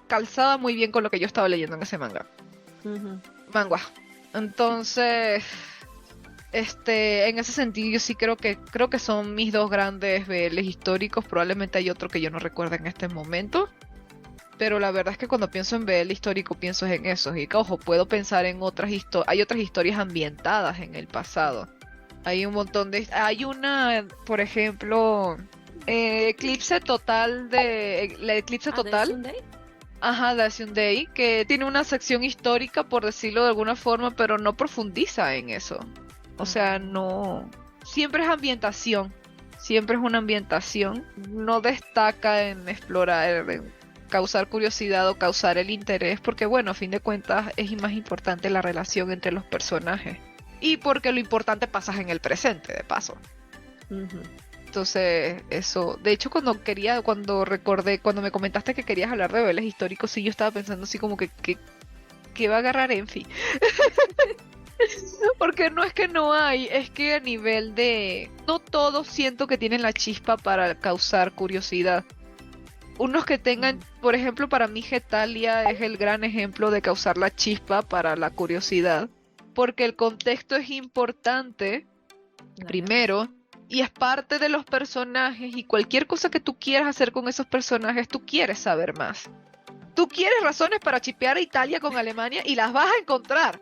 calzaba muy bien con lo que yo estaba leyendo en ese manga. Manga. Entonces... en ese sentido yo sí creo que son mis dos grandes BLs históricos. Probablemente hay otro que yo no recuerdo en este momento, pero la verdad es que cuando pienso en BL histórico pienso en esos. Y ojo, puedo pensar en hay otras historias ambientadas en el pasado. Hay un montón hay una, por ejemplo, Eclipse Total la Eclipse Total. Ajá, de Hyundai, que tiene una sección histórica, por decirlo de alguna forma, pero no profundiza en eso. O sea, no... Siempre es ambientación. Siempre es una ambientación. No destaca en explorar, en causar curiosidad o causar el interés, porque bueno, a fin de cuentas es más importante la relación entre los personajes. Y porque lo importante pasa en el presente, de paso. Entonces, eso... De hecho, cuando me comentaste que querías hablar de novelas históricos, sí, yo estaba pensando así como que va a agarrar Enfi. Porque no es que no hay, es que a nivel de... No todos siento que tienen la chispa para causar curiosidad. Unos que tengan, por ejemplo, para mí Getalia es el gran ejemplo de causar la chispa para la curiosidad. Porque el contexto es importante, primero, y es parte de los personajes, y cualquier cosa que tú quieras hacer con esos personajes, tú quieres saber más. Tú quieres razones para chipear a Italia con Alemania y las vas a encontrar.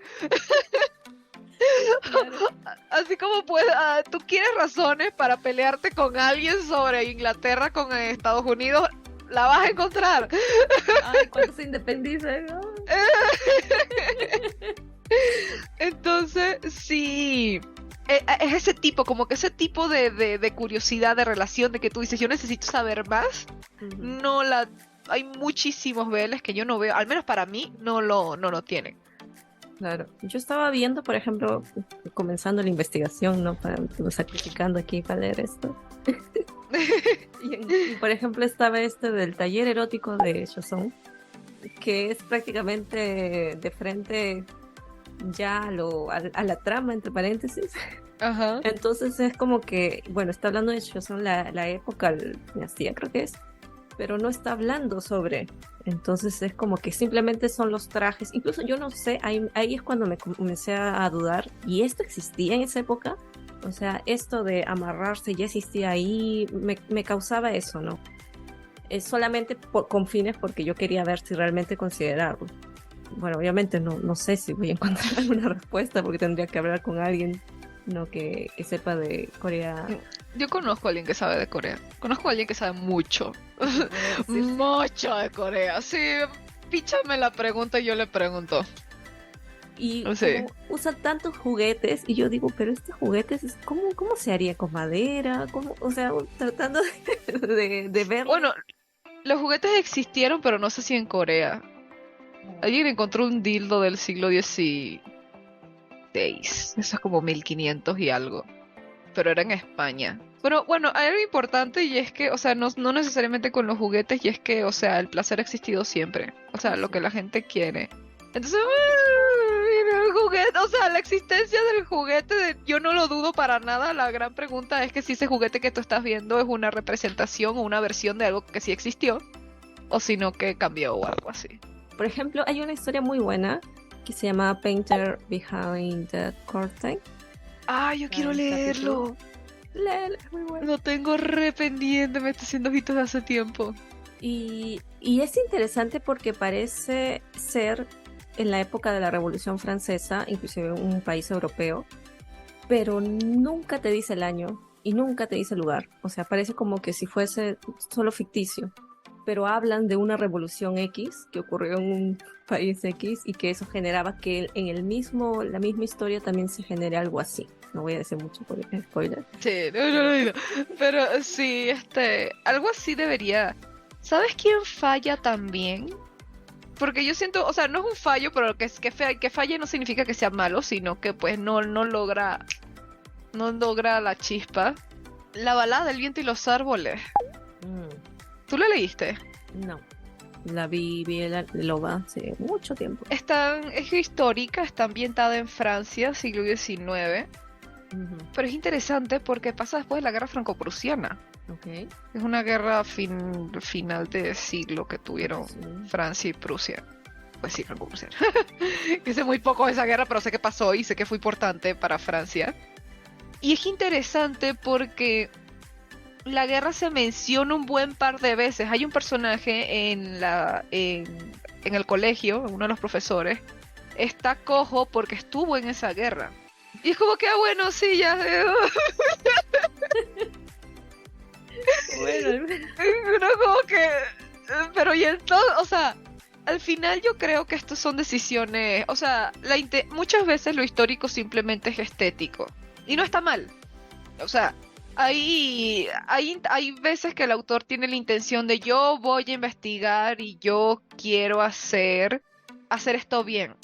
Así como tú quieres razones para pelearte con alguien sobre Inglaterra con Estados Unidos, la vas a encontrar. Ay, cuando se independiza, ¿no? Entonces, sí. Es ese tipo, como que ese tipo de curiosidad, de relación, de que tú dices, yo necesito saber más. Hay muchísimos BLs que yo no veo, al menos para mí, no lo tienen. Claro, yo estaba viendo, por ejemplo, comenzando la investigación, ¿no? Sacrificando aquí para leer esto. y, por ejemplo, estaba del taller erótico de Choson, que es prácticamente de frente ya a la trama, entre paréntesis. Ajá. Entonces es como que, bueno, está hablando de Choson, la época, la dinastía creo que es, pero no está hablando sobre. Entonces es como que simplemente son los trajes. Incluso yo no sé, ahí es cuando me comencé a dudar. ¿Y esto existía en esa época? O sea, esto de amarrarse ya existía ahí. Me causaba eso, ¿no? Es solamente con fines porque yo quería ver si realmente considerarlo. Bueno, obviamente no sé si voy a encontrar alguna respuesta porque tendría que hablar con alguien, ¿no? que sepa de Corea. Yo conozco a alguien que sabe de Corea. Conozco a alguien que sabe mucho. Mucho de Corea. Sí, píchame la pregunta y yo le pregunto. Y usa tantos juguetes y yo digo, pero estos juguetes, ¿cómo se haría con madera? O sea, tratando de ver. Bueno, Los juguetes existieron, pero no sé si en Corea. Alguien encontró un dildo del siglo XVI. Eso es como 1500 y algo. Pero era en España. Pero bueno, hay algo importante y es que, o sea, no necesariamente con los juguetes, y es que, o sea, el placer ha existido siempre. O sea, lo que la gente quiere. Entonces, mira, el juguete, o sea, la existencia del juguete, yo no lo dudo para nada. La gran pregunta es que si ese juguete que tú estás viendo es una representación o una versión de algo que sí existió, o si no que cambió o algo así. Por ejemplo, hay una historia muy buena que se llama Painter Behind the Curtain. Ah, yo quiero leerlo. Léelo, es muy bueno. Lo tengo re pendiente, me está haciendo ojitos de hace tiempo. Y es interesante porque parece ser en la época de la Revolución Francesa, inclusive un país europeo, pero nunca te dice el año y nunca te dice el lugar. O sea, parece como que si fuese solo ficticio. Pero hablan de una revolución X que ocurrió en un país X y que eso generaba que en la misma historia también se genere algo así. No voy a decir mucho por spoiler. Sí, no. Pero sí, algo así debería. ¿Sabes quién falla también? Porque yo siento, o sea, no es un fallo, pero que falle no significa que sea malo, sino que pues no logra la chispa. La balada del viento y los árboles. ¿Tú la leíste? No. La vi el loba hace mucho tiempo. Es histórica, está ambientada en Francia, siglo XIX. Pero es interesante porque pasa después de la guerra franco-prusiana. Okay. Es una guerra final de siglo que tuvieron Francia y Prusia. Pues sí, franco-prusiana. Que sé muy poco de esa guerra, pero sé que pasó y sé que fue importante para Francia. Y es interesante porque la guerra se menciona un buen par de veces. Hay un personaje en el colegio, uno de los profesores, está cojo porque estuvo en esa guerra. Y es como que, bueno, sí, ya. Bueno, Pero como que. Pero y entonces, o sea, al final yo creo que estos son decisiones. O sea, muchas veces lo histórico simplemente es estético. Y no está mal. O sea, hay veces que el autor tiene la intención de yo voy a investigar y yo quiero hacer esto bien.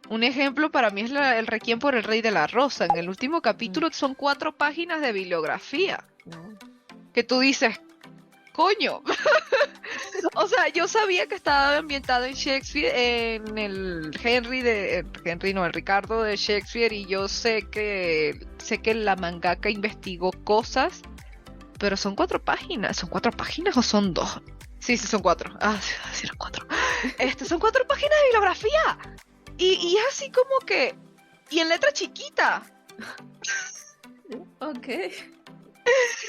Un ejemplo para mí es el Requiem por el Rey de la Rosa. En el último capítulo son 4 páginas de bibliografía. Que tú dices, coño. O sea, yo sabía que estaba ambientado en Shakespeare, en el el Ricardo de Shakespeare, y yo sé que la mangaka investigó cosas, pero son 4 páginas. ¿Son 4 páginas o son 2? Sí, son 4. Ah, sí, eran 4. Son 4 páginas de bibliografía. Y es así como que... Y en letra chiquita. Ok.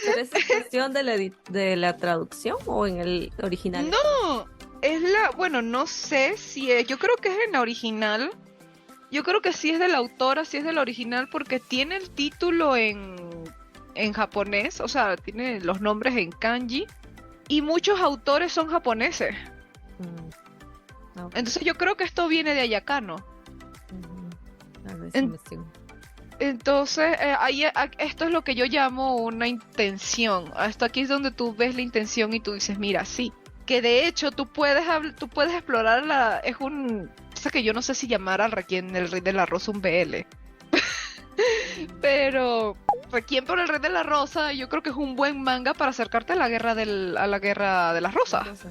¿Pero es cuestión de la traducción o en el original? No, bueno, no sé si es... Yo creo que es en la original. Yo creo que sí es de la autora, sí es de la original, porque tiene el título en japonés, o sea, tiene los nombres en kanji, y muchos autores son japoneses. Okay. Entonces yo creo que esto viene de Ayakano. A ver, entonces, esto es lo que yo llamo una intención. Esto aquí es donde tú ves la intención y tú dices, mira, sí. Que de hecho tú puedes explorar es un... O sea, que yo no sé si llamar al Requiem del Rey de la Rosa un BL. Pero Requiem por el Rey de la Rosa yo creo que es un buen manga para acercarte a la guerra de las rosas. Sí.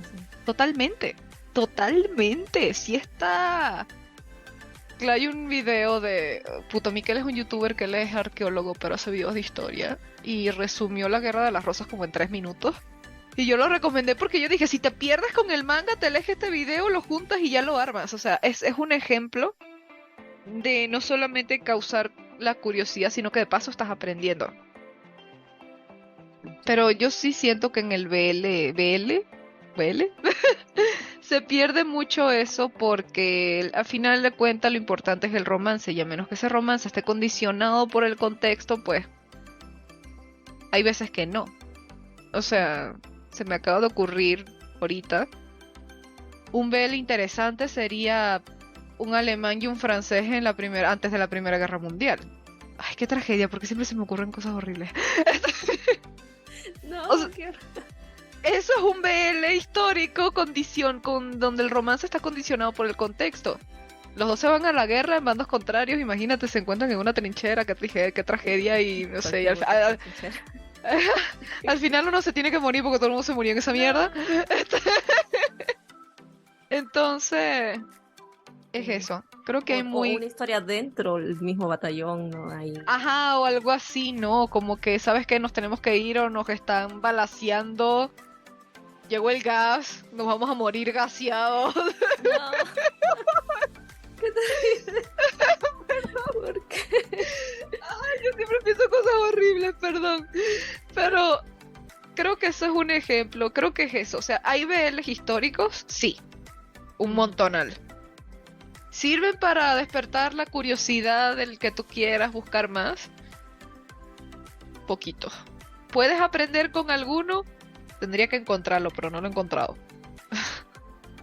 Totalmente. Sí está... Hay un video de... Miquel es un youtuber que él es arqueólogo, pero hace videos de historia. Y resumió la guerra de las rosas como en 3 minutos. Y yo lo recomendé porque yo dije, si te pierdes con el manga, te lees este video, lo juntas y ya lo armas. O sea, es un ejemplo de no solamente causar la curiosidad, sino que de paso estás aprendiendo. Pero yo sí siento que en el BL se pierde mucho eso porque al final de cuentas lo importante es el romance, y a menos que ese romance esté condicionado por el contexto, pues hay veces que no. O sea, se me acaba de ocurrir ahorita. Un BL interesante sería un alemán y un francés antes de la Primera Guerra Mundial. Ay, qué tragedia, porque siempre se me ocurren cosas horribles. No, eso es un BL histórico donde el romance está condicionado por el contexto. Los dos se van a la guerra en bandos contrarios, imagínate, se encuentran en una trinchera, qué tragedia, y no sé, y al final uno se tiene que morir porque todo el mundo se murió en esa mierda. Entonces, es eso. Creo que hay O una historia dentro del mismo batallón, ¿no? Hay... Ajá, o algo así, ¿no? Como que, ¿sabes qué? Nos tenemos que ir o nos están balaceando. Llegó el gas, nos vamos a morir gaseados. No. ¿Qué te dices? ¿Por qué? Ay, yo siempre pienso cosas horribles, perdón. Pero creo que eso es un ejemplo, creo que es eso. O sea, ¿hay BLs históricos? Sí, un montonal. ¿Sirven para despertar la curiosidad del que tú quieras buscar más? Poquito. ¿Puedes aprender con alguno? Tendría que encontrarlo, pero no lo he encontrado.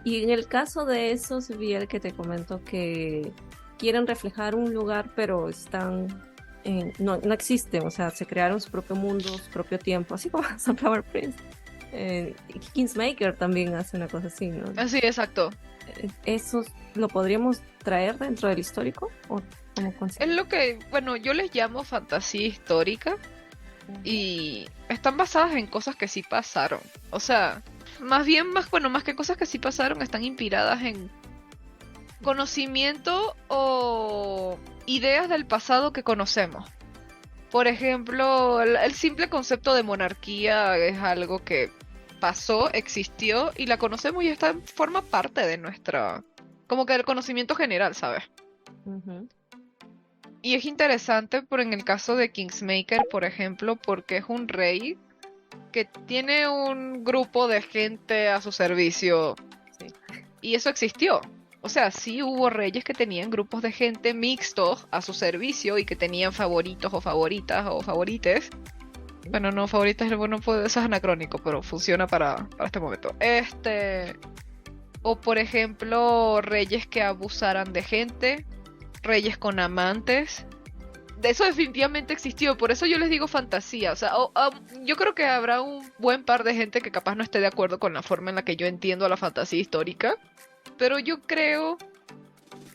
Y en el caso de esos BL que te comento que quieren reflejar un lugar, pero no existen, o sea, se crearon su propio mundo, su propio tiempo, así como Sunflower Prince. Kingsmaker también hace una cosa así, ¿no? Sí, exacto. ¿Eso lo podríamos traer dentro del histórico? ¿O cómo Es lo que, bueno, yo les llamo fantasía histórica y están basadas en cosas que sí pasaron. O sea, más que cosas que sí pasaron, están inspiradas en conocimiento o ideas del pasado que conocemos. Por ejemplo, el simple concepto de monarquía es algo que pasó, existió y la conocemos y forma parte de nuestra, como que del conocimiento general, ¿sabes? Uh-huh. Y es interesante en el caso de Kingsmaker, por ejemplo, porque es un rey que tiene un grupo de gente a su servicio. Sí. Y eso existió. O sea, sí hubo reyes que tenían grupos de gente mixtos a su servicio y que tenían favoritos o favoritas o favorites. Bueno, no, favoritas, bueno, eso es anacrónico, pero funciona para este momento. O por ejemplo, reyes que abusaran de gente, reyes con amantes. De eso definitivamente existió, por eso yo les digo fantasía. O sea, yo creo que habrá un buen par de gente que capaz no esté de acuerdo con la forma en la que yo entiendo a la fantasía histórica, pero yo creo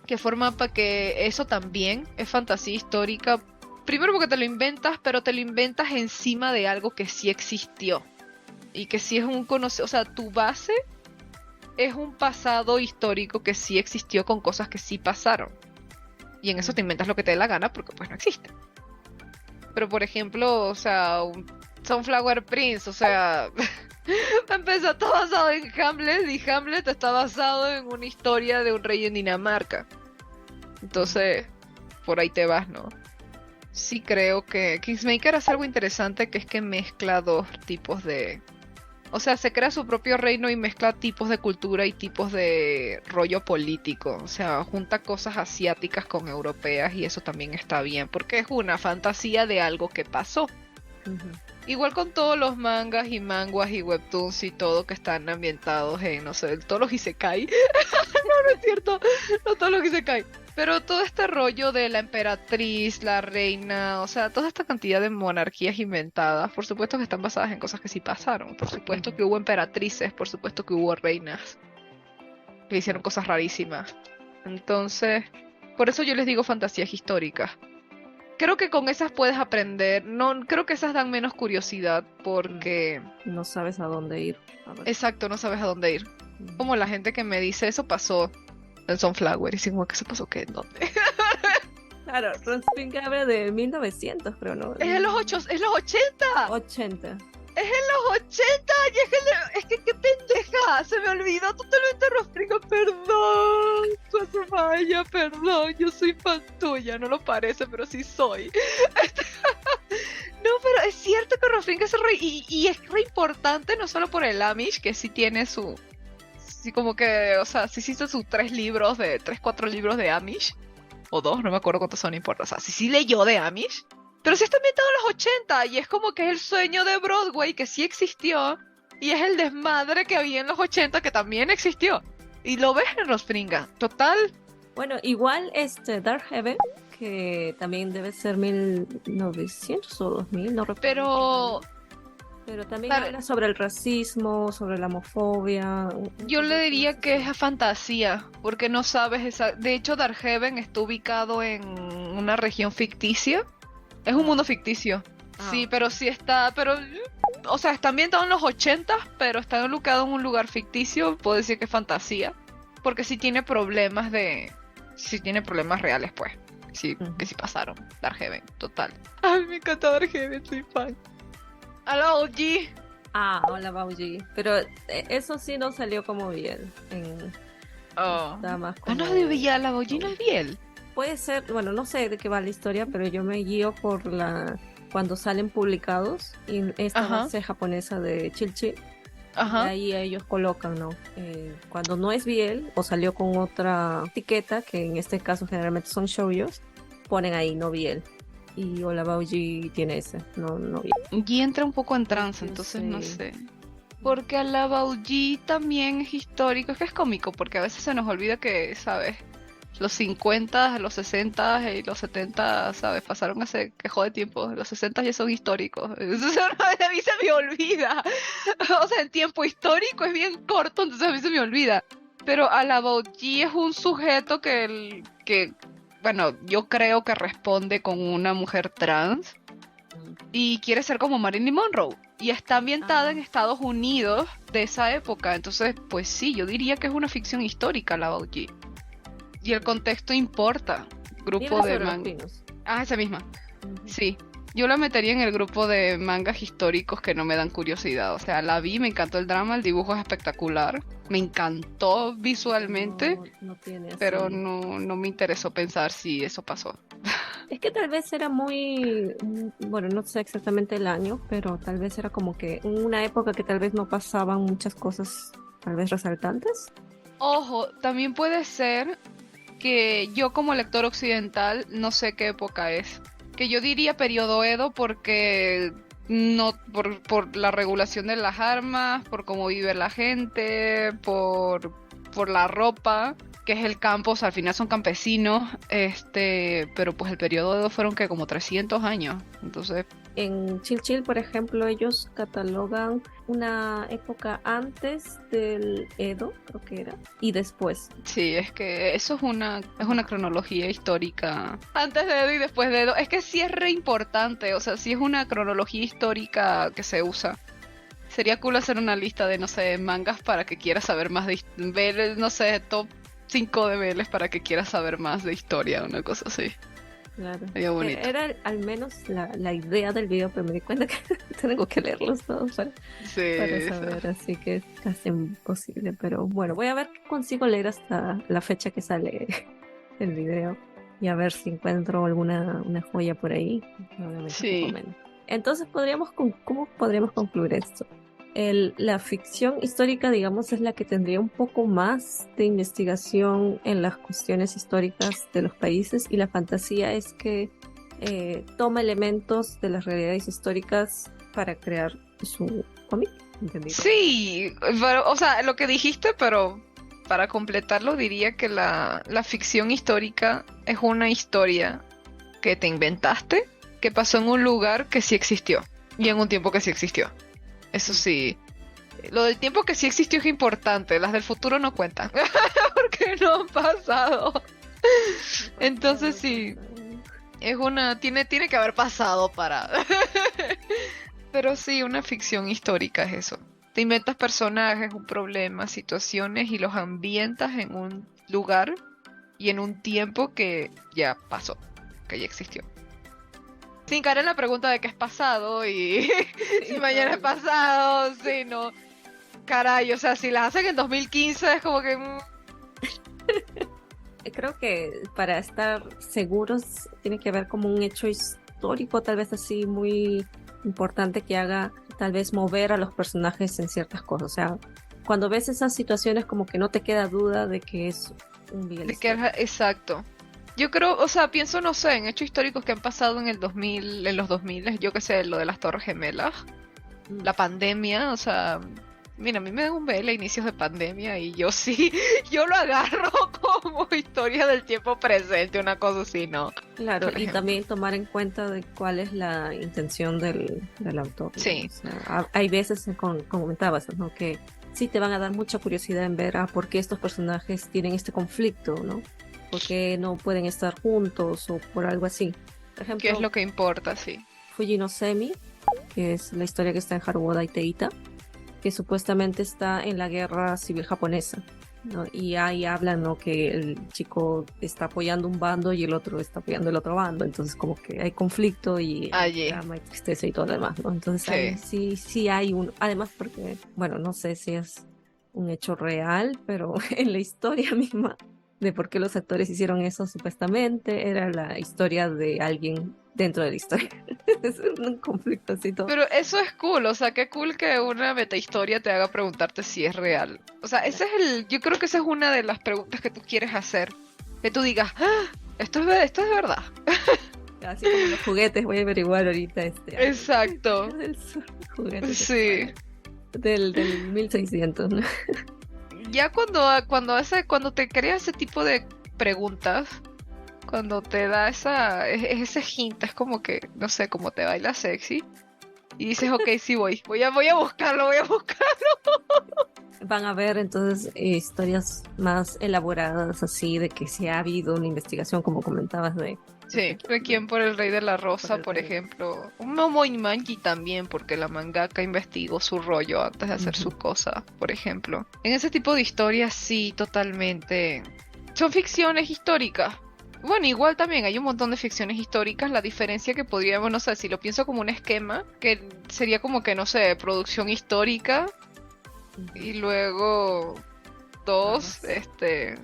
que forma para que eso también es fantasía histórica. Primero porque te lo inventas, pero te lo inventas encima de algo que sí existió. Y que sí es o sea, tu base es un pasado histórico que sí existió con cosas que sí pasaron. Y en eso te inventas lo que te dé la gana porque pues no existe. Pero por ejemplo, o sea, un Sunflower Prince, o sea, empezó todo basado en Hamlet y Hamlet está basado en una historia de un rey en Dinamarca. Entonces, por ahí te vas, ¿no? Sí creo que Kingsmaker hace algo interesante, que es que mezcla dos tipos de... O sea, se crea su propio reino y mezcla tipos de cultura y tipos de rollo político. O sea, junta cosas asiáticas con europeas y eso también está bien, porque es una fantasía de algo que pasó. Uh-huh. Igual con todos los mangas y manguas y webtoons y todo que están ambientados en, no sé, todos los isekai. No es cierto, no todos los isekai. Pero todo este rollo de la emperatriz, la reina, o sea, toda esta cantidad de monarquías inventadas, por supuesto que están basadas en cosas que sí pasaron. Por supuesto que hubo emperatrices, por supuesto que hubo reinas que hicieron cosas rarísimas. Entonces, por eso yo les digo fantasías históricas. Creo que con esas puedes aprender. No, creo que esas dan menos curiosidad porque... No sabes a dónde ir. Exacto, no sabes a dónde ir. Como la gente que me dice, eso pasó en Sunflower, y digo, ¿como que se pasó qué? ¿En dónde? Claro, Ron Spring habla de 1900, pero no. Es los 80. 80. Es en los 80 y es que qué pendeja, se me olvidó totalmente Rostringa, perdón, Suazumaya, perdón, yo soy fan tuya, no lo parece, pero sí soy. No, pero es cierto que Rostringa es re, y es re importante no solo por el Amish, que sí tiene su, sí como que, o sea, sí hizo sus 4 libros de Amish, o 2, no me acuerdo cuántos son, no importa, o sea, sí leyó de Amish. Pero sí está ambientado en los 80 y es como que es el sueño de Broadway que sí existió y es el desmadre que había en los 80 que también existió. Y lo ves en Rostringa, total. Bueno, igual Dark Heaven, que también debe ser 1900 o 2000, no recuerdo. Pero Pero también Dar- habla sobre el racismo, sobre la homofobia, yo le cosas más diría que así. es fantasía, porque no sabes esa... De hecho, Darkhaven está ubicado en una región ficticia. Es un mundo Ah, ficticio. Sí, pero ok. sí está, pero, o sea, está ambientado en los 80, pero está ubicado en un lugar ficticio. Puedo decir que es fantasía, porque sí tiene problemas reales, pues. Sí, que Ujú. sí pasaron. Darkhaven, total. Ay, me encanta Darkhaven, soy fan. A la OG. Ah, hola Bauji. Pero eso sí no salió como bien. Oh. Está más Ah, no, de como... Villa, la OG no no. es Biel. Puede ser, bueno, no sé de qué va la historia, pero yo me guío por cuando salen publicados y esta Ajá, base japonesa de Chilchi. Y ajá. ahí ellos colocan, ¿no? Cuando no es Biel o salió con otra etiqueta, que en este caso generalmente son shoujos, ponen ahí no Biel. Y Hola Bauji tiene ese, no, no Biel. Y entra un poco en trance, Entonces, entonces no sé. Porque Alaba OG también es histórico, es que es cómico, porque a veces se nos olvida que, ¿sabes? Los 50, los 60 y los 70, ¿sabes? Pasaron hace que jode tiempo. Los 60 ya son históricos. Entonces a mí se me olvida. O sea, el tiempo histórico es bien corto, entonces a mí se me olvida. Pero Alaba OG es un sujeto bueno, yo creo que responde con una mujer trans y quiere ser como Marilyn Monroe. Y está ambientada en ah, Estados Unidos de esa época. Entonces, pues sí, yo diría que es una ficción histórica la OG. Y el contexto importa. Grupo Libre de sobre los manga. pinos. Ah, esa misma. Ujú. Sí. Yo la metería en el grupo de mangas históricos que no me dan curiosidad. O sea, la vi, me encantó el drama, el dibujo es espectacular. Me encantó visualmente, No, no tiene pero así. no me interesó pensar si eso pasó. Es que tal vez era muy, bueno, no sé exactamente el año, pero tal vez era como que una época que tal vez no pasaban muchas cosas, tal vez resaltantes. Ojo, también puede ser que yo como lector occidental no sé qué época es. Que yo diría periodo Edo porque no por la regulación de las armas, por cómo vive la gente, por la ropa, que es el campo, o sea, al final son campesinos, pero pues el periodo Edo fueron que como 300 años. Entonces, En Chil, por ejemplo, ellos catalogan una época antes del Edo, creo que era, y después. sí, es que eso es una cronología histórica. Antes de Edo y después de Edo. Es que sí es re importante, o sea, sí es una cronología histórica que se usa. Sería cool hacer una lista de, no sé, mangas para que quieras saber más de ver, no sé, top 5 de BLs para que quieras saber más de historia, una cosa así. Claro. Sería bonito. Era al menos la idea del video, pero me di cuenta que tengo que leerlos todos Sí, para eso. saber, así que es casi imposible. Pero bueno, voy a ver qué consigo leer hasta la fecha que sale el video y a ver si encuentro alguna una joya por ahí. Obviamente te Sí. comento. Entonces, ¿cómo podríamos concluir esto? La ficción histórica, digamos, es la que tendría un poco más de investigación en las cuestiones históricas de los países y la fantasía es que toma elementos de las realidades históricas para crear su cómic, ¿entendido? Sí, pero, o sea, lo que dijiste, pero para completarlo diría que la ficción histórica es una historia que te inventaste, que pasó en un lugar que sí existió y en un tiempo que sí existió. Eso sí, lo del tiempo que sí existió es importante, las del futuro no cuentan, porque no han pasado. Entonces sí, tiene que haber pasado para... Pero sí, una ficción histórica es eso. Te inventas personajes, un problema, situaciones y los ambientas en un lugar y en un tiempo que ya pasó, que ya existió. Sin caer en la pregunta de qué es pasado y si Sí, mañana es todavía. pasado, sí, no. Caray, o sea, si las hacen en 2015 es como que... Creo que para estar seguros tiene que haber como un hecho histórico, tal vez así muy importante que haga tal vez mover a los personajes en ciertas cosas. O sea, cuando ves esas situaciones como que no te queda duda de que es un Miguel De que histórico. exacto. Yo creo, o sea, pienso, no sé, en hechos históricos que han pasado en el 2000, en los 2000, yo qué sé, lo de las Torres Gemelas, Mm, la pandemia, o sea, Mira, a mí me da un BL a inicios de pandemia y yo sí, yo lo agarro como historia del tiempo presente, una cosa así, ¿no? Claro, Por y ejemplo. también tomar en cuenta de cuál es la intención del autor, ¿no? O Sí, sea, hay veces, como comentabas, ¿no? Que sí te van a dar mucha curiosidad en ver por qué estos personajes tienen este conflicto, ¿no? ¿Por qué no pueden estar juntos o por algo así? Por ¿qué es ejemplo, lo que importa? Sí. Fuji no Semi, que es la historia que está en Haruoda y Teita, que supuestamente está en la guerra civil japonesa, ¿no? Y ahí hablan, ¿no? Que el chico está apoyando un bando y el otro está apoyando el otro bando, entonces como que hay conflicto y hay Allí, drama y tristeza y todo lo demás, ¿no? Entonces ahí sí. sí hay además porque, bueno, no sé si es un hecho real, pero en la historia misma de por qué los actores hicieron eso supuestamente era la historia de alguien dentro de la historia. Es un conflicto así todo. Pero eso es cool, o sea, qué cool que una metahistoria te haga preguntarte si es real. O sea, yo creo que esa es una de las preguntas que tú quieres hacer. Que tú digas, "Ah, esto es de verdad". Así como los juguetes, voy a averiguar ahorita Exacto. Corea del Sur, juguetes Sí. extraños. Del 1600, ¿no? Ya cuando te crea ese tipo de preguntas, cuando te da ese hint, es como que, no sé, como te baila sexy. Y dices, ok, sí voy a buscarlo, voy a buscar. Van a ver entonces historias más elaboradas, así de que si ha habido una investigación, como comentabas, de Sí, respecto, ¿no? Requiem por el Rey de la Por Rosa, el por rey. ejemplo. Un Momo Inmanji también, porque la mangaka investigó su rollo antes de hacer su Ujú, cosa, por ejemplo. En ese tipo de historias, sí, totalmente. Son ficciones históricas. Bueno, igual también hay un montón de ficciones históricas. La diferencia que podríamos, no sé, si lo pienso como un esquema, que sería como que, no sé, producción histórica ujú. y luego Ramas.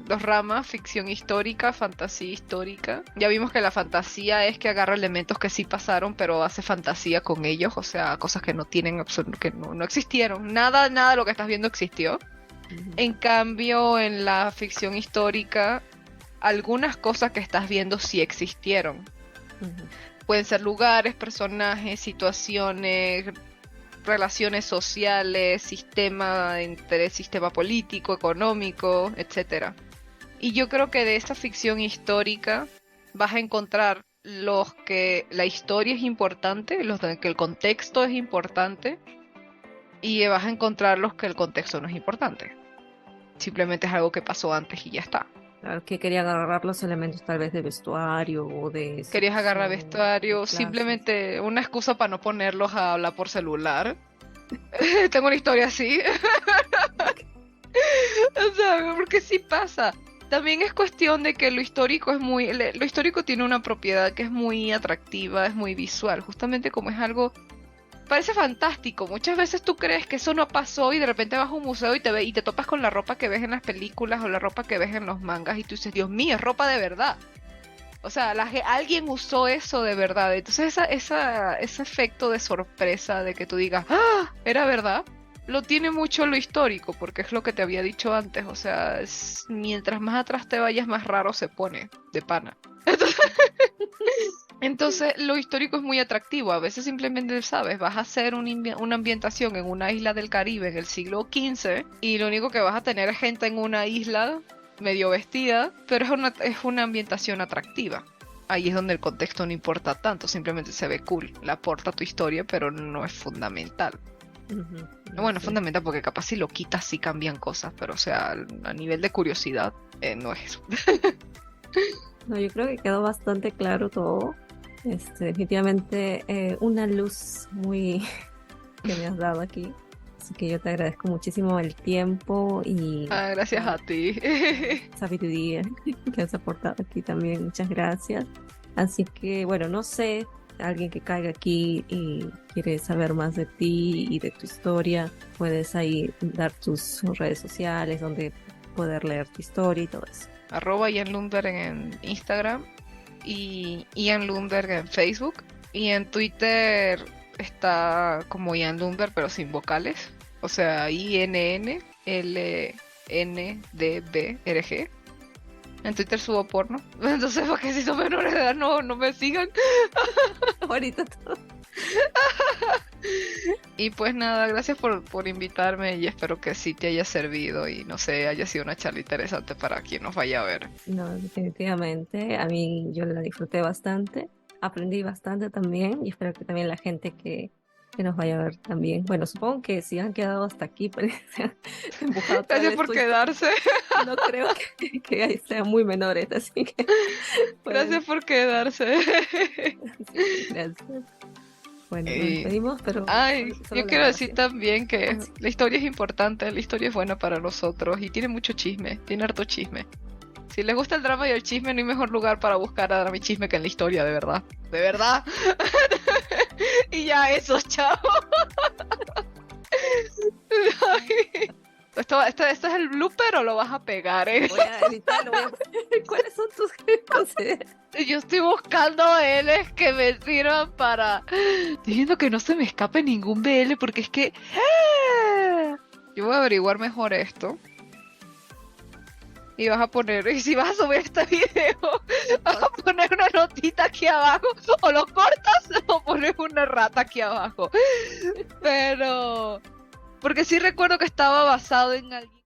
dos ramas, ficción histórica, fantasía histórica. Ya vimos que la fantasía es que agarra elementos que sí pasaron, pero hace fantasía con ellos, o sea, cosas que no tienen que no existieron. Nada de lo que estás viendo existió. Ujú, En cambio, en la ficción histórica, algunas cosas que estás viendo sí existieron. ujú, Pueden ser lugares, personajes, situaciones, relaciones sociales, sistema de interés, sistema político, económico, etcétera. Y yo creo que de esta ficción histórica vas a encontrar los que la historia es importante, los de que el contexto es importante, y vas a encontrar los que el contexto no es importante. Simplemente es algo que pasó antes y ya está. claro que querían agarrar los elementos tal vez de vestuario o de Querías agarrar situación, de vestuario, clases. simplemente una excusa para no ponerlos a hablar por celular. Tengo una historia así. O sea, porque sí pasa. También es cuestión de que lo histórico lo histórico tiene una propiedad que es muy atractiva, es muy visual, justamente como es algo, parece fantástico. Muchas veces tú crees que eso no pasó y de repente vas a un museo y te topas con la ropa que ves en las películas o la ropa que ves en los mangas y tú dices, Dios mío, es ropa de verdad. O sea, alguien usó eso de verdad. Entonces ese efecto de sorpresa de que tú digas, ¡ah! ¿Era verdad? Lo tiene mucho lo histórico, porque es lo que te había dicho antes. O sea, mientras más atrás te vayas, más raro se pone, de pana. Entonces, lo histórico es muy atractivo. A veces simplemente, ¿sabes? Vas a hacer una ambientación en una isla del Caribe en el siglo XV y lo único que vas a tener es gente en una isla medio vestida, pero es una ambientación atractiva. Ahí es donde el contexto no importa tanto, simplemente se ve cool. Le aporta a tu historia, pero no es fundamental. Ujú, Bueno, es sí. fundamental porque capaz si lo quitas sí cambian cosas, pero o sea, a nivel de curiosidad, no es eso. No, yo creo que quedó bastante claro todo. Definitivamente una luz muy que me has dado aquí. Así que yo te agradezco muchísimo el tiempo y Ah, gracias toda a ti. la sabiduría que has aportado aquí también. Muchas gracias. Así que, bueno, no sé, alguien que caiga aquí y quiere saber más de ti y de tu historia, puedes ahí dar tus redes sociales donde poder leer tu historia y todo eso. Ian Lundberg en Instagram y Ian Lundberg en Facebook. Y en Twitter está como Ian Lundberg, pero sin vocales. O sea, INNLNDBRG. En Twitter subo porno. Entonces, para que si son menores de edad no me sigan. Ahorita todo. Y pues nada, gracias por invitarme y espero que sí te haya servido y no sé, haya sido una charla interesante para quien nos vaya a ver. No, definitivamente. A mí yo la disfruté bastante. Aprendí bastante también y espero que también la gente que nos vaya a ver también. Bueno, supongo que si han quedado hasta aquí, pues se han empujado toda Gracias la por historia. quedarse. No creo que sean muy menores, así que Gracias pueden. por quedarse. Sí, gracias. Bueno, nos Y, despedimos, pero ay, solo yo la quiero decir grabación. también que Ah, sí. la historia es importante, la historia es buena para nosotros y tiene mucho chisme, tiene harto chisme. Si les gusta el drama y el chisme, no hay mejor lugar para buscar a drama y chisme que en la historia, de verdad. De verdad. Y ya eso, chao. ¿Esto es el blooper o lo vas a pegar, Voy a editar, lo voy a poner. ¿Cuáles son tus consideraciones? Yo estoy buscando BLs que me sirvan para... Estoy viendo que no se me escape ningún BL porque es que... Yo voy a averiguar mejor esto. Y vas a poner... Y si vas a subir este video, vas a poner una notita aquí abajo. O lo cortas o pones una rata aquí abajo. Pero... Porque sí recuerdo que estaba basado en alguien...